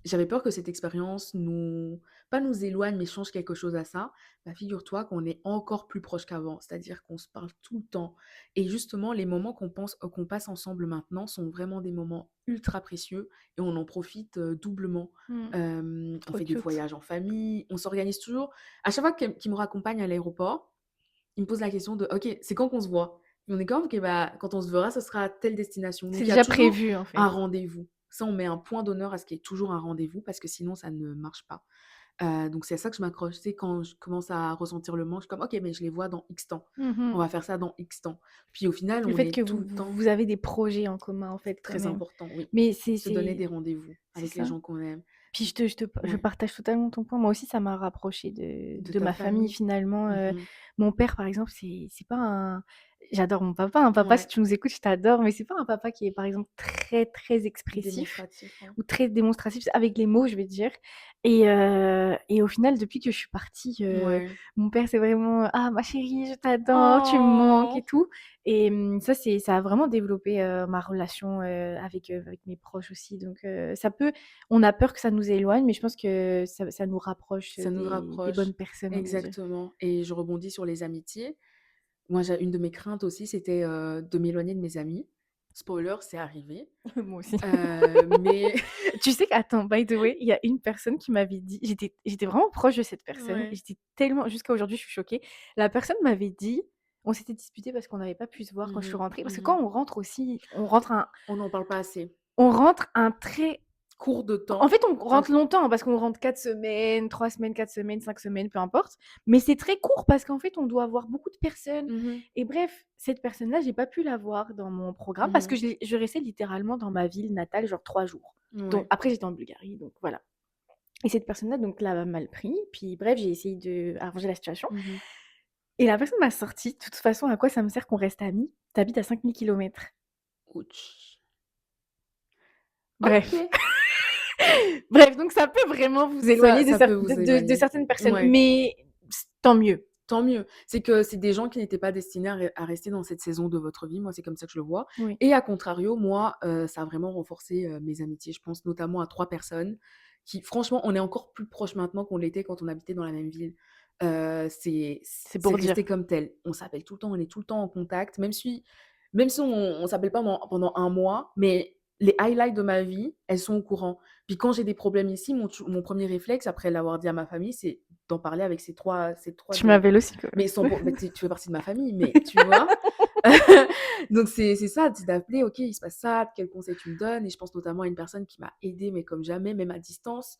j'avais peur que cette expérience pas nous éloigne, mais change quelque chose à ça. Bah, figure-toi qu'on est encore plus proches qu'avant, c'est-à-dire qu'on se parle tout le temps. Et justement, les moments qu'on passe ensemble maintenant sont vraiment des moments ultra précieux et on en profite doublement. Mmh. On Trop fait des cute. voyages en famille, on s'organise toujours. À chaque fois qu'il me raccompagne à l'aéroport, il me pose la question de: «OK, c'est quand qu'on se voit?» Et on est comme: «OK, bah, quand on se verra, ce sera à telle destination». C'est Donc il y a déjà toujours prévu, en un fait. rendez-vous. Ça, on met un point d'honneur à ce qu'il y ait toujours un rendez-vous parce que sinon ça ne marche pas. Donc c'est à ça que je m'accroche. Tu sais, quand je commence à ressentir le manque, je suis comme: «OK, mais je les vois dans X temps. On Mmh. va faire ça dans X temps». Puis au final, Le on fait que est tout vous le vous temps vous avez des projets en commun, en fait, quand très même. important, oui. Mais Se donner des rendez-vous c'est avec les ça. gens qu'on aime. Puis je Ouais. partage totalement ton point. Moi aussi, ça m'a rapprochée De de ta ma famille, famille. finalement. Mmh. Mon père, par exemple, c'est pas un j'adore mon papa, hein. Papa, si Ouais. tu nous écoutes, je t'adore, mais c'est pas un papa qui est, par exemple, très, très expressif Démonstratif, ouais. ou très démonstratif avec les mots, je vais dire. Et au final, depuis que je suis partie, Ouais. mon père, c'est vraiment: «Ah ma chérie, je t'adore, tu me manques» et Oh! tout. Et ça a vraiment développé, ma relation, avec mes proches aussi. Donc on a peur que ça nous éloigne, mais je pense que ça nous rapproche, Ça nous des bonnes rapproche. personnes à nos yeux. Exactement et je rebondis sur les amitiés. Moi, j'ai une de mes craintes aussi, c'était, de m'éloigner de mes amis. Spoiler, c'est arrivé, Moi aussi. mais Tu sais qu'attends, by the way, il y a une personne qui m'avait dit j'étais vraiment proche de cette personne et ouais. j'étais tellement jusqu'à aujourd'hui, je suis choquée. La personne m'avait dit on s'était disputés parce qu'on n'avait pas pu se voir quand je suis Mmh rentrée, parce que mh. quand on rentre aussi, On n'en parle pas assez. on rentre un très Cours de en temps, fait, on un rentre longtemps parce qu'on rentre 4 semaines, 3 semaines, 4 semaines, 5 semaines, peu importe. Mais c'est très court parce qu'en fait, on doit voir beaucoup de personnes. mmh Et bref, cette personne-là, j'ai pas pu la voir dans mon programme parce que mh. je restais littéralement dans ma ville natale, genre 3 jours. Donc Ouais. après, j'étais en Bulgarie, donc voilà. Et cette personne-là, donc l'a mal pris. Puis bref, j'ai essayé d'arranger la situation. Mmh. Et la personne m'a sorti: «De toute façon, à quoi ça me sert qu'on reste amis? Tu habites à 5000 kilomètres.» Ouch. Bref. OK. Bref, donc ça peut vraiment vous éloigner Ça peut vous de éloigner. certaines personnes, Ouais. mais tant mieux. Tant mieux. C'est que c'est des gens qui n'étaient pas destinés à rester dans cette saison de votre vie. Moi, c'est comme ça que je le vois Oui. et à contrario, moi, ça a vraiment renforcé, mes amitiés. Je pense notamment à 3 personnes qui franchement, on est encore plus proches maintenant qu'on l'était quand on habitait dans la même ville. C'est C'est pour dire. resté comme tel. On s'appelle tout le temps, on est tout le temps en contact, même si on s'appelle pas pendant un mois, mais les highlights de ma vie, elles sont au courant. Puis quand j'ai des problèmes ici, mon 1er réflexe après l'avoir dit à ma famille, c'est d'en parler avec ces trois Tu de m'appelles aussi, quoi. mais sans pour mais tu fais partie de ma famille, mais tu vois? Donc c'est ça, c'est d'appeler: «OK, il se passe ça, quels conseils tu me donnes?» Et je pense notamment à une personne qui m'a aidée, mais comme jamais, même à distance,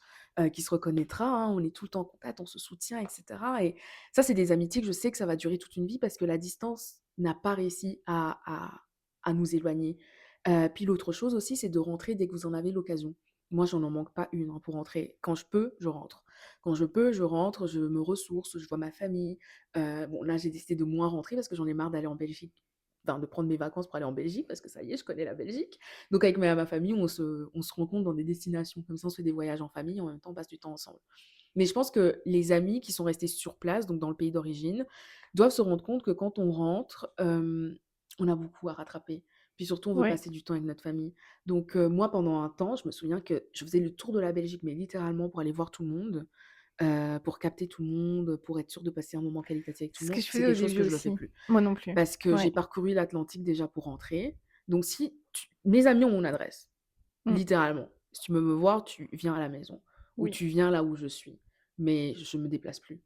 qui se reconnaîtra, hein. On est tout le temps en contact, on se soutient et cetera et ça, c'est des amitiés que je sais que ça va durer toute une vie parce que la distance n'a pas réussi à nous éloigner. Puis l'autre chose aussi, c'est de rentrer dès que vous en avez l'occasion. Moi, j'en en manque pas une, hein, pour rentrer. Quand je peux, je rentre. Quand je peux, je rentre, je me ressource, je vois ma famille. Bon, là, j'ai décidé de moins rentrer parce que j'en ai marre d'aller en Belgique, enfin, de prendre mes vacances pour aller en Belgique parce que ça y est, je connais la Belgique. Donc avec ma famille, on se rencontre dans des destinations. Comme ça, on se fait des voyages en famille, en même temps, on passe du temps ensemble. Mais je pense que les amis qui sont restés sur place, donc dans le pays d'origine, doivent se rendre compte que quand on rentre, on a beaucoup à rattraper. Puis surtout, on veut Ouais. passer du temps avec notre famille. Donc moi, pendant un temps, je me souviens que je faisais le tour de la Belgique, mais littéralement pour aller voir tout le monde, pour capter tout le monde, pour être sûre de passer un moment qualitatif avec tout C'est le ce que monde. je C'est faisais au quelque chose début que je ne fais aussi. plus. Moi non plus. Parce que Ouais. j'ai parcouru l'Atlantique déjà pour rentrer. Donc si mes amis ont mon adresse, Mmh. littéralement. Si tu veux me voir, tu viens à la maison ou Oui. tu viens là où je suis. Mais je me déplace plus.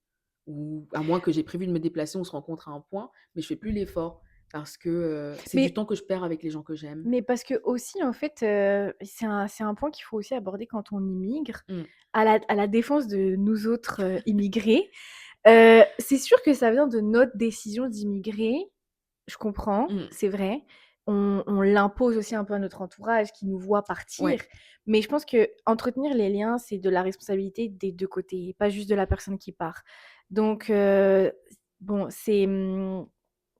Ou à moins que j'ai prévu de me déplacer, on se rencontre à un point, mais je fais plus l'effort. parce que c'est du Mais temps que je perds avec les gens que j'aime. Mais parce que aussi, en fait, c'est un point qu'il faut aussi aborder quand on immigre, Mmh. à la défense de nous autres, immigrés. C'est sûr que ça vient de notre décision d'immigrer, je comprends, Mmh. c'est vrai. On l'impose aussi un peu à notre entourage qui nous voit partir, Ouais. mais je pense qu'entretenir les liens, c'est de la responsabilité des 2 côtés, pas juste de la personne qui part. Donc bon,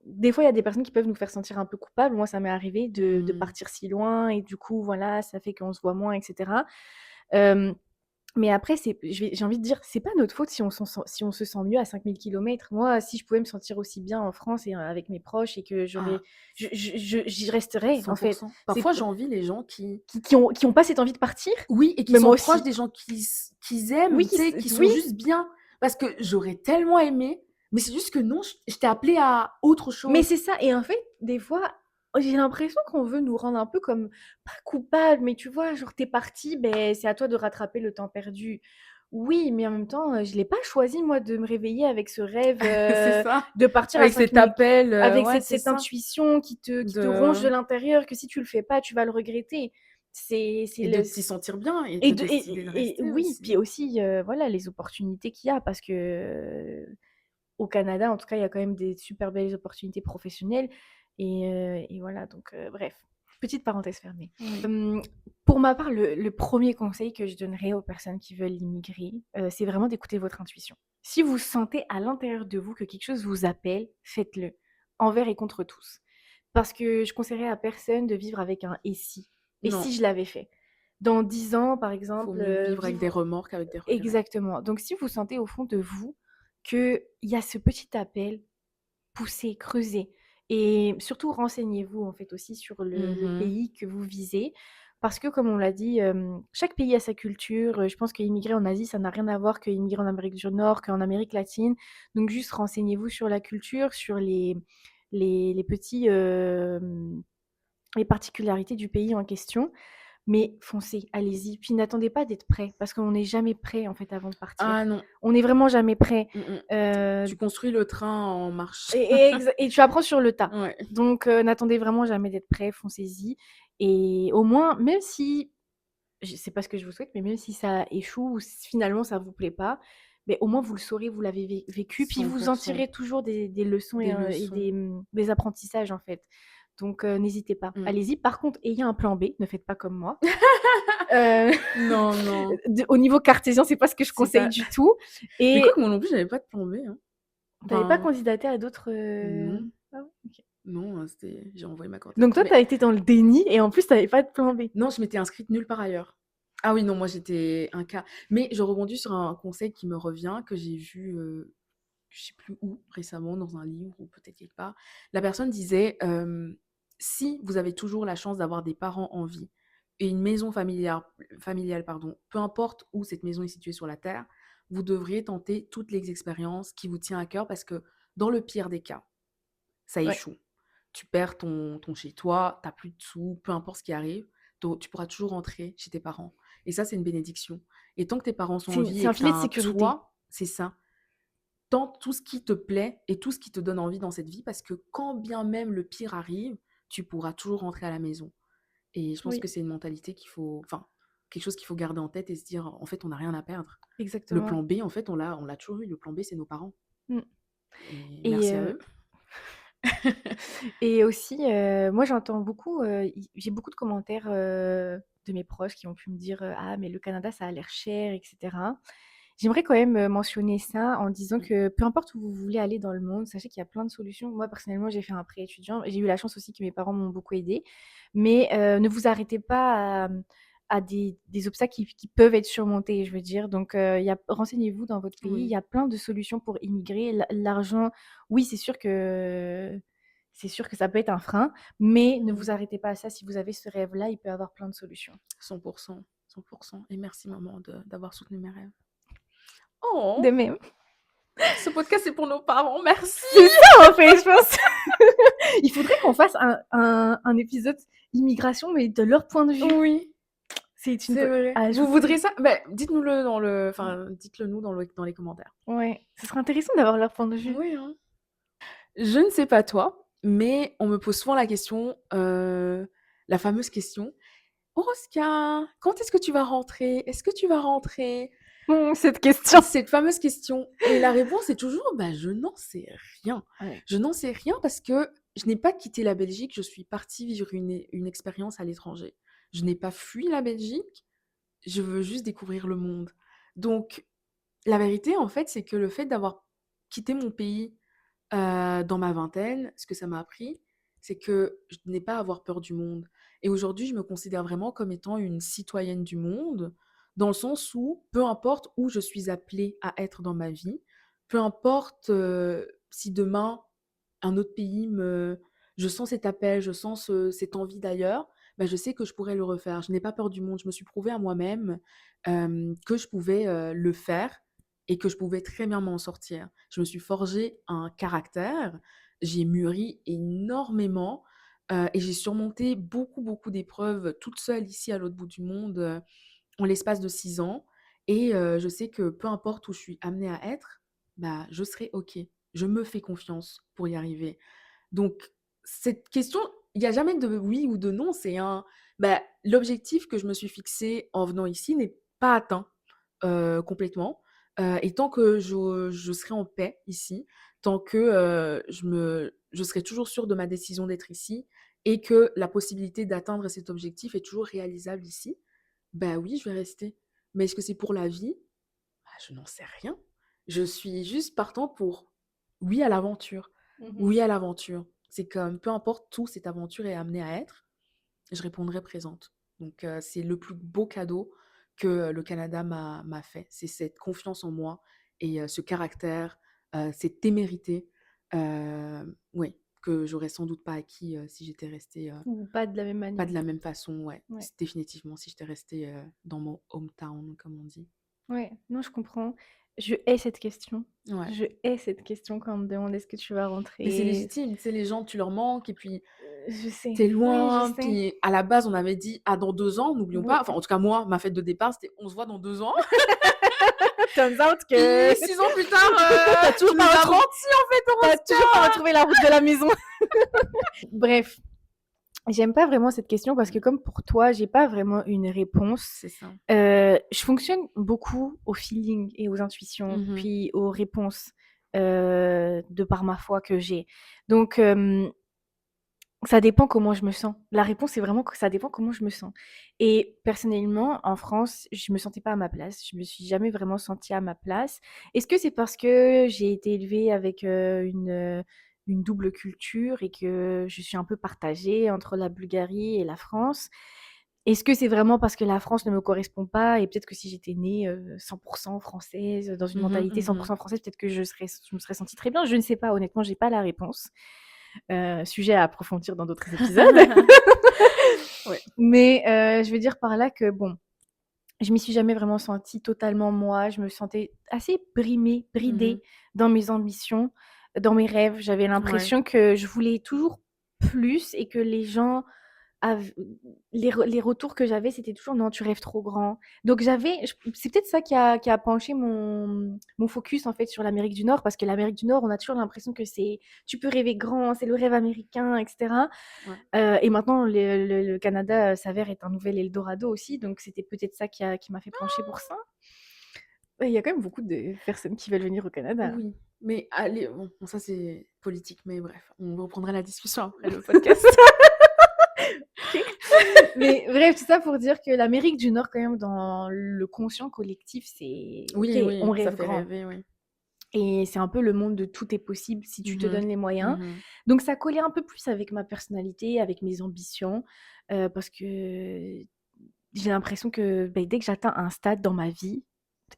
des fois, il y a des personnes qui peuvent nous faire sentir un peu coupables. Moi, ça m'est arrivé de Mmh. partir si loin et du coup, voilà, ça fait qu'on se voit moins et cetera. Hem, mais après, j'ai envie de dire, c'est pas notre faute si on se sent mieux à 5000 kilomètres. Moi, si je pouvais me sentir aussi bien en France et avec mes proches et que j'aurais Ah, j'y resterais, en fait. 100. C'est Parfois, j'envie les gens qui qui ont pas cette envie de partir, oui et qui mais moi sont proches aussi. des gens qu'ils Oui, aiment, tu sais, qui sont oui, juste bien. Parce que j'aurais tellement aimé, mais c'est juste que non, je t'ai appelé à autre mais chose. c'est ça et en fait, des fois, j'ai l'impression qu'on veut nous rendre un peu comme pas coupables, mais tu vois, genre tu es parti, beh, c'est à toi de rattraper le temps perdu. Oui, mais en même temps, je l'ai pas choisi moi de me réveiller avec ce rêve, C'est ça, de partir à avec cet 5000 appel, avec ouais, c'est cette ça, intuition qui te ronge de de l'intérieur, que si tu le fais pas, tu vas le regretter. C'est et de le t'y sentir bien et et de de décider de et rester oui, aussi. puis aussi, voilà, les opportunités qu'il y a parce que, au Canada, en tout cas, il y a quand même des super belles opportunités professionnelles et voilà donc bref, petite parenthèse fermée. Oui. Hem, pour ma part, le 1er conseil que je donnerais aux personnes qui veulent immigrer, c'est vraiment d'écouter votre intuition. Si vous sentez à l'intérieur de vous que quelque chose vous appelle, faites-le, envers et contre tous. Parce que je conseillerais à personne de vivre avec un «et si?» «Et Non, si je l'avais fait?» Dans 10 ans, par faut exemple, mieux vivre avec des vivre remords qu'avec des regrets. exactement. Donc si vous sentez au fond de vous qu'il y a ce petit appel, poussez, creusez et surtout renseignez-vous en fait aussi sur le Mmh. pays que vous visez. Parce que comme on l'a dit, chaque pays a sa culture. Je pense qu'immigrer en Asie, ça n'a rien à voir qu'immigrer en Amérique du Nord, qu'en Amérique latine. Donc juste renseignez-vous sur la culture, sur les petits, les particularités du pays en question. Mais foncez, allez-y. Puis n'attendez pas d'être prêt, parce qu'on n'est jamais prêt en fait avant de partir. Ah non, On n'est vraiment jamais prêt. mmh mh. Heu Tu construis le train en marche. et tu apprends sur le tas. Ouais, Donc n'attendez vraiment jamais d'être prêt, foncez-y et au moins, même si c'est pas ce que je vous souhaite, mais même si ça échoue ou si finalement ça vous plaît pas, mais au moins vous le saurez, vous l'avez vécu, puis vous en 100. tirez toujours des leçons Des et leçons. des apprentissages en fait. Donc n'hésitez pas, Mmh. allez-y. Par contre, ayez un plan B, ne faites pas comme moi. Heu, Non, non, au niveau cartésien, c'est pas ce que je c'est conseille pas du tout mais et quoique moi non plus, j'avais pas de plan B, hein. tu avais pas Enfin, candidaté à d'autres, non, ah ouais? OK. non, c'était j'ai envoyé ma Donc candidature, toi, tu mais as été dans le déni et en plus, tu avais pas de plan B? non, je m'étais inscrite nulle part ailleurs. Ah oui, non, moi j'étais un cas mais je rebondis sur un conseil qui me revient, que j'ai vu, je sais plus où, récemment, dans un livre ou peut-être quelque part. La personne disait, «Si vous avez toujours la chance d'avoir des parents en vie et une maison familiale, pardon, peu importe où cette maison est située sur la terre, vous devriez tenter toutes les expériences qui vous tient à cœur parce que dans le pire des cas, ça Ouais. échoue. Tu perds ton chez toi, tu as plus de sous, peu importe ce qui arrive, tu pourras toujours rentrer chez tes parents et ça, c'est une bénédiction et tant que tes parents sont en vie C'est et un que tu as filet de un sécurité. toit, c'est ça. Tente tout ce qui te plaît et tout ce qui te donne envie dans cette vie parce que quand bien même le pire arrive, tu pourras toujours rentrer à la maison et je pense Oui, que c'est une mentalité qu'il faut enfin, quelque chose qu'il faut garder en tête et se dire: «En fait, on n'a rien à perdre». Le exactement. plan B, en fait, on l'a toujours eu. Le plan B, c'est nos parents Mmh et et merci à eux. et aussi, moi, j'entends beaucoup, j'ai beaucoup de commentaires, de mes proches qui ont pu me dire, «Ah mais le Canada, ça a l'air cher» et cetera. J'aimerais quand même, mentionner ça en disant Mmh. que peu importe où vous voulez aller dans le monde, sachez qu'il y a plein de solutions. Moi, personnellement, j'ai fait un prêt étudiant. J'ai eu la chance aussi que mes parents m'ont beaucoup aidée. Mais, ne vous arrêtez pas à des obstacles qui peuvent être surmontés, je veux dire. Donc, il y a renseignez-vous dans votre pays. Il y Oui. a plein de solutions pour immigrer. L'argent, oui, c'est sûr que ça peut être un frein, mais ne Mmh. vous arrêtez pas à ça. Si vous avez ce rêve-là, il peut y avoir plein de solutions. 100 100 et merci maman d'avoir soutenu mes rêves. De Oh! même. Ce podcast, c'est pour nos parents, merci! C'est ça, en fait, je pense. Il faudrait qu'on fasse un épisode immigration, mais de leur point de vue. Oui. C'est une C'est po vrai. à Vous ajouter. voudrez ça? Bah, dites-nous-le dites-le nous dans les commentaires. Ouais, ce serait intéressant d'avoir leur point de vue. Oui, hein. Je ne sais pas toi, Mais on me pose souvent la question, la fameuse question: «Oh Oscar, quand est-ce que tu vas rentrer? Est-ce que tu vas rentrer?» Cette question. Cette fameuse question et la réponse est toujours: «Bah, je n'en sais rien». Ouais. Je n'en sais rien parce que je n'ai pas quitté la Belgique, je suis partie vivre une expérience à l'étranger. Je n'ai pas fui la Belgique, je veux juste découvrir le monde. Donc la vérité, en fait, c'est que le fait d'avoir quitté mon pays, dans ma vingtaine, ce que ça m'a appris, c'est que je n'ai pas à avoir peur du monde et aujourd'hui, je me considère vraiment comme étant une citoyenne du monde, dans le sens où peu importe où je suis appelée à être dans ma vie, peu importe, si demain un autre pays me je sens cet appel, je sens cette envie d'ailleurs, bah, je sais que je pourrais le refaire. Je n'ai pas peur du monde. Je me suis prouvé à moi-même, que je pouvais, le faire et que je pouvais très bien m'en sortir. Je me suis forgé un caractère, j'ai mûri énormément, et j'ai surmonté beaucoup, beaucoup d'épreuves toute seule ici à l'autre bout du monde, en l'espace de 6 ans et je sais que peu importe où je suis amenée à être, bah, je serai OK. Je me fais confiance pour y arriver. Donc cette question, il y a jamais de oui ou de non, c'est un bah, l'objectif que je me suis fixé en venant ici n'est pas atteint, complètement, et tant que je serai en paix ici, tant que, je serai toujours sûre de ma décision d'être ici et que la possibilité d'atteindre cet objectif est toujours réalisable ici, bah, oui, je vais rester. Mais est-ce que c'est pour la vie? Bah, je n'en sais rien. Je suis juste partante pour oui à l'aventure. Mmh. Oui à l'aventure. C'est comme peu importe où cette aventure est amenée à être, je répondrai présente. Donc c'est le plus beau cadeau que, le Canada m'a fait. C'est cette confiance en moi et ce caractère, cette témérité, oui, que j'aurais sans doute pas acquis, si j'étais restée, Ou pas de la même pas de manière. la même façon, ouais. Ouais. Définitivement si j'étais restée, dans mon hometown comme on dit. Ouais, non, je comprends. Je hais cette question. Ouais. Je hais cette question quand on me demande: «Est-ce que tu vas Mais c'est rentrer?» légitime, tu sais, les gens, tu leur manques et puis Je sais. tu Oui, je loin, sais. puis à la base, on avait dit: «Ah dans 2 ans», n'oublions Oui. pas, enfin en tout cas moi, ma fête de départ, c'était: «On se voit dans 2 ans». Turns out que Puis 6 ans plus tard, tu tu toujours nous pas as retrouvé menti en fait, tu toujours pas Horoscope! retrouvé la route de la maison. Bref, j'aime pas vraiment cette question parce que comme pour toi, j'ai pas vraiment une réponse. C'est ça. Je fonctionne beaucoup au feeling et aux intuitions, Mmh. puis aux réponses, de par ma foi que j'ai. Donc, ça dépend comment je me sens. La réponse, c'est vraiment que ça dépend comment je me sens. Et personnellement, en France, je me sentais pas à ma place. Je me suis jamais vraiment sentie à ma place. Est-ce que c'est parce que j'ai été élevée avec, une double culture et que je suis un peu partagée entre la Bulgarie et la France? Est-ce que c'est vraiment parce que la France ne me correspond pas et peut-être que si j'étais née, 100 française, dans une Mmh mentalité mh, 100 mmh. française, peut-être que je me serais sentie très bien? Je ne sais pas, honnêtement, j'ai pas la réponse. Sujet à approfondir dans d'autres épisodes. Ouais. Mais je veux dire par là que bon, je m'y suis jamais vraiment sentie totalement moi. Je me sentais assez Mmh. bridée dans mes ambitions, dans mes rêves. J'avais Ouais. l'impression que je voulais toujours plus et que les gens av les retours que j'avais, c'était toujours: «Non, tu rêves trop grand». Donc c'est peut-être ça qui a penché mon focus, en fait, sur l'Amérique du Nord, parce que l'Amérique du Nord, on a toujours l'impression que c'est tu peux rêver grand, c'est le rêve américain et cetera. Ouais. Et maintenant le Canada, s'avère être un nouvel eldorado aussi, donc c'était peut-être ça qui m'a fait pencher pour ça. Ouais, il y a quand même beaucoup de personnes qui veulent venir au Canada. Oui, mais allez, bon ça c'est politique, mais bref, on reprendra la discussion après le podcast. OK. Mais bref, tout ça pour dire que l'Amérique du Nord, quand même, dans le conscient collectif, c'est OK, Oui, on oui, ça rêve fait grand rêver, oui. et c'est un peu le monde de tout est possible si tu te Mmh donnes les mh. moyens. Mmh. Donc ça collait un peu plus avec ma personnalité, avec mes ambitions, parce que j'ai l'impression que, beh, dès que j'atteins un stade dans ma vie,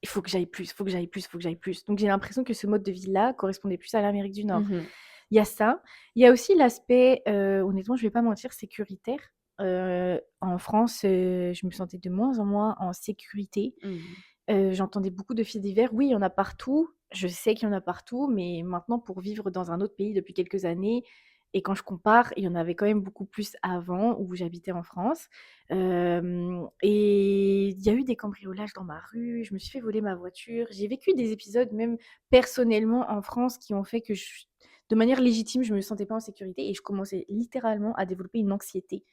il faut que j'aille plus, il faut que j'aille plus, il faut que j'aille plus. Donc j'ai l'impression que ce mode de vie-là correspondait plus à l'Amérique du Nord. Mmh. Il y a ça. Il y a aussi l'aspect, honnêtement, je vais pas mentir, sécuritaire. En France, je me sentais de moins en moins en sécurité. Mmh. J'entendais beaucoup de faits divers. Oui, il y en a partout. Je sais qu'il y en a partout, mais maintenant pour vivre dans un autre pays depuis quelques années et quand je compare, il y en avait quand même beaucoup plus avant où j'habitais en France. Et il y a eu des cambriolages dans ma rue, je me suis fait voler ma voiture. J'ai vécu des épisodes même personnellement en France qui ont fait que de manière légitime, je me sentais pas en sécurité et je commençais littéralement à développer une anxiété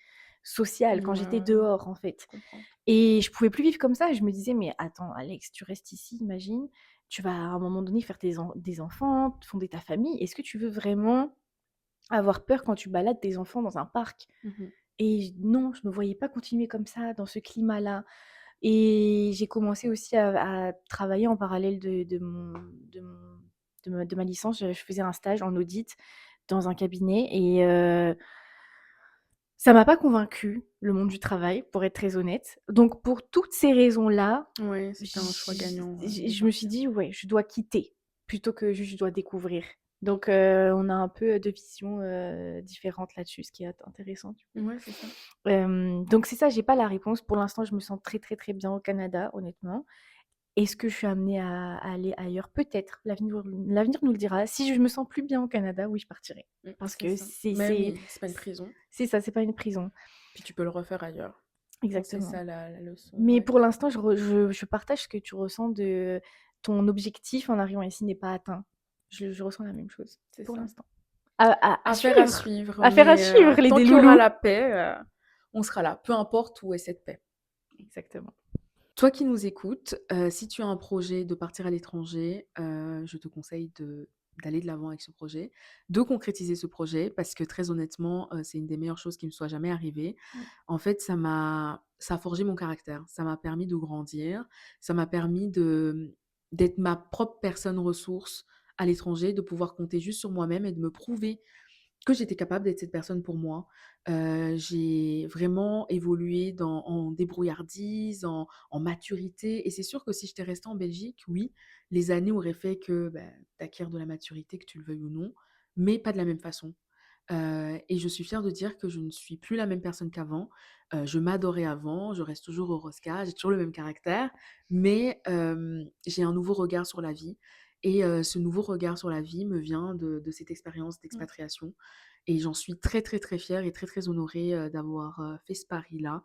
sociale quand Ouais, j'étais ouais, dehors, en je fait. comprends. Et je pouvais plus vivre comme ça. Je me disais: «Mais attends, Alex, tu restes ici, imagine, tu vas à un moment donné faire des enfants, fonder ta famille. Est-ce que tu veux vraiment avoir peur quand tu balades tes enfants dans un parc?» Mmh. Et non, je me voyais pas continuer comme ça, dans ce climat-là. Et j'ai commencé aussi à travailler en parallèle de mon de ma licence. Je faisais un stage en audit dans un cabinet et ça m'a pas convaincue, le monde du travail, pour être très honnête. Donc pour toutes ces raisons-là, Ouais, c'était un choix gagnant, de je me suis partir. dit: «Ouais, je dois quitter plutôt que juste je dois découvrir». Donc on a un peu de visions, différentes là-dessus, ce qui est intéressant du coup. Ouais, c'est ça. Donc c'est ça, j'ai pas la réponse. Pour l'instant, je me sens très, très, très bien au Canada, honnêtement. Est-ce que je suis amenée à aller ailleurs? Peut-être, l'avenir nous le dira. Si je me sens plus bien au Canada, oui, je partirai. Parce C'est que ça. Mais oui, c'est pas une prison. c'est ça, c'est pas une prison. Puis tu peux le refaire ailleurs. Je pense que c'est Exactement. ça la leçon, Mais ouais. pour l'instant, je partage ce que tu ressens de ton objectif en arrivant ici n'est pas atteint. Je ressens la même chose, C'est pour ça. l'instant. À Affaire à suivre! suivre, Affaire à mais suivre, les tant des qu'il y aura loulous! la paix, on sera là, peu importe où est cette paix. Exactement. Toi qui nous écoutes, si tu as un projet de partir à l'étranger, je te conseille d'aller de l'avant avec ce projet, de concrétiser ce projet parce que très honnêtement, c'est une des meilleures choses qui me soit jamais arrivée. Mmh. En fait, ça a forgé mon caractère, ça m'a permis de grandir, ça m'a permis d'être ma propre personne ressource à l'étranger, de pouvoir compter juste sur moi-même et de me prouver que j'étais capable d'être cette personne pour moi. J'ai vraiment évolué en débrouillardise, en maturité et c'est sûr que si j'étais restée en Belgique, oui, les années auraient fait que, bah, tu acquiers de la maturité, que tu le veuilles ou non, mais pas de la même façon. Et je suis fière de dire que je ne suis plus la même personne qu'avant. Je m'adorais avant, je reste toujours Euroska, j'ai toujours le même caractère, mais j'ai un nouveau regard sur la vie et ce nouveau regard sur la vie me vient de cette expérience Mmh. d'expatriation et j'en suis très, très, très fière et très, très honorée, d'avoir, fait ce pari-là.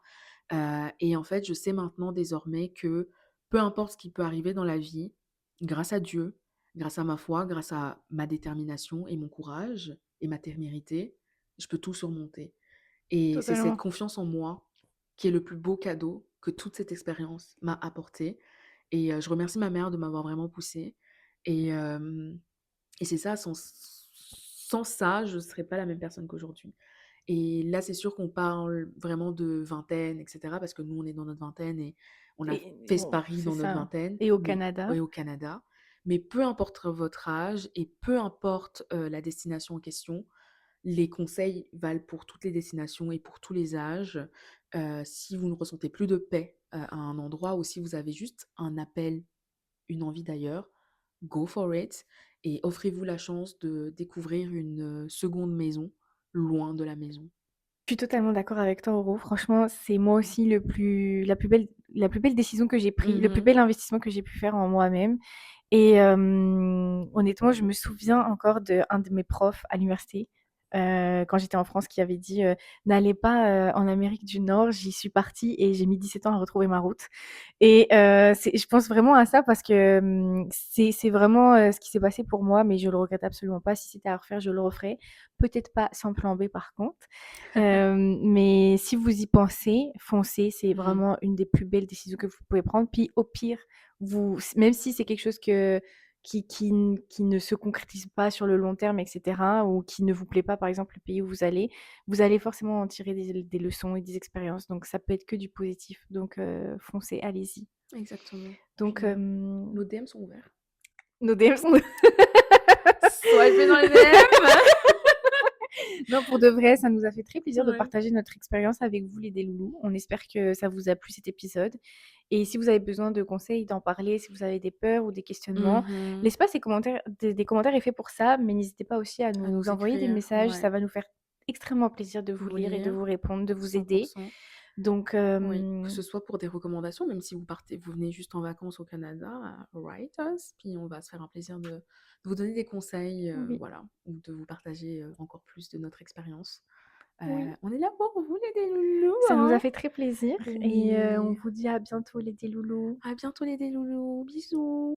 Et en fait, je sais maintenant désormais que peu importe ce qui peut arriver dans la vie, grâce à Dieu, grâce à ma foi, grâce à ma détermination et mon courage et ma témérité, je peux tout surmonter. Et c'est cette Totalement. confiance en moi qui est le plus beau cadeau que toute cette expérience m'a apporté. Et je remercie ma mère de m'avoir vraiment poussée. Et, et c'est ça, sans ça, je ne serais pas la même personne qu'aujourd'hui. Et là, c'est sûr qu'on parle vraiment de vingtaine, et cetera, parce que nous, on est dans notre vingtaine et on a Et fait ce bon, pari c'est dans notre ça. vingtaine, Et au mais Canada? ouais, au Canada. Mais peu importe votre âge et peu importe la destination en question, les conseils valent pour toutes les destinations et pour tous les âges. Si vous ne ressentez plus de paix à un endroit ou si vous avez juste un appel, une envie d'ailleurs, go for it et offrez-vous la chance de découvrir une seconde maison loin de la maison. Je suis totalement d'accord avec toi, Auro. Franchement, c'est moi aussi la plus belle décision que j'ai prise, le plus Mhm. bel investissement que j'ai pu faire en moi-même. Et honnêtement, je me souviens encore d'un de mes profs à l'université, quand j'étais en France, qui avait dit, «N'allez pas, en Amérique du Nord». J'y suis partie et j'ai mis 17 ans à retrouver ma route. Et je pense vraiment à ça parce que c'est vraiment ce qui s'est passé pour moi, mais je le regrette absolument pas. Si c'était à refaire, je le referais. Peut-être pas sans plan B par contre. Mais si vous y pensez, foncez. C'est Mm. vraiment une des plus belles décisions que vous pouvez prendre. Puis au pire, même si c'est quelque chose qui ne se concrétise pas sur le long terme, etc., ou qui ne vous plaît pas, par exemple, le pays où vous allez forcément en tirer des leçons et des expériences. Donc ça peut être que du positif. Donc foncez, allez-y. Exactement. Donc, Puis nos DM sont ouverts. nos DM sont... Swipez dans les DM. Non, pour de vrai, ça nous a fait très plaisir de Ouais. partager notre expérience avec vous, les Déloulous. On espère que ça vous a plu cet épisode. Et si vous avez besoin de conseils, d'en parler, si vous avez des peurs ou des questionnements, Mhm. l'espace et commentaires, des commentaires est fait pour ça, mais n'hésitez pas aussi à À nous nous envoyer des écrire, messages. Ça ouais. va nous faire extrêmement plaisir de vous Vous lire et de lire, vous répondre, de vous aider. 100%. Donc, Oui, que ce soit pour des recommandations, même si vous venez juste en vacances au Canada, write us, puis on va se faire un plaisir de vous donner des conseils, oui, voilà, ou de vous partager encore plus de notre expérience. oui. On est là pour vous, les loulous, Ça nous a hein? fait très plaisir et on Oui. vous dit à bientôt, les Déloulous. À bientôt, les loulous. Bisous.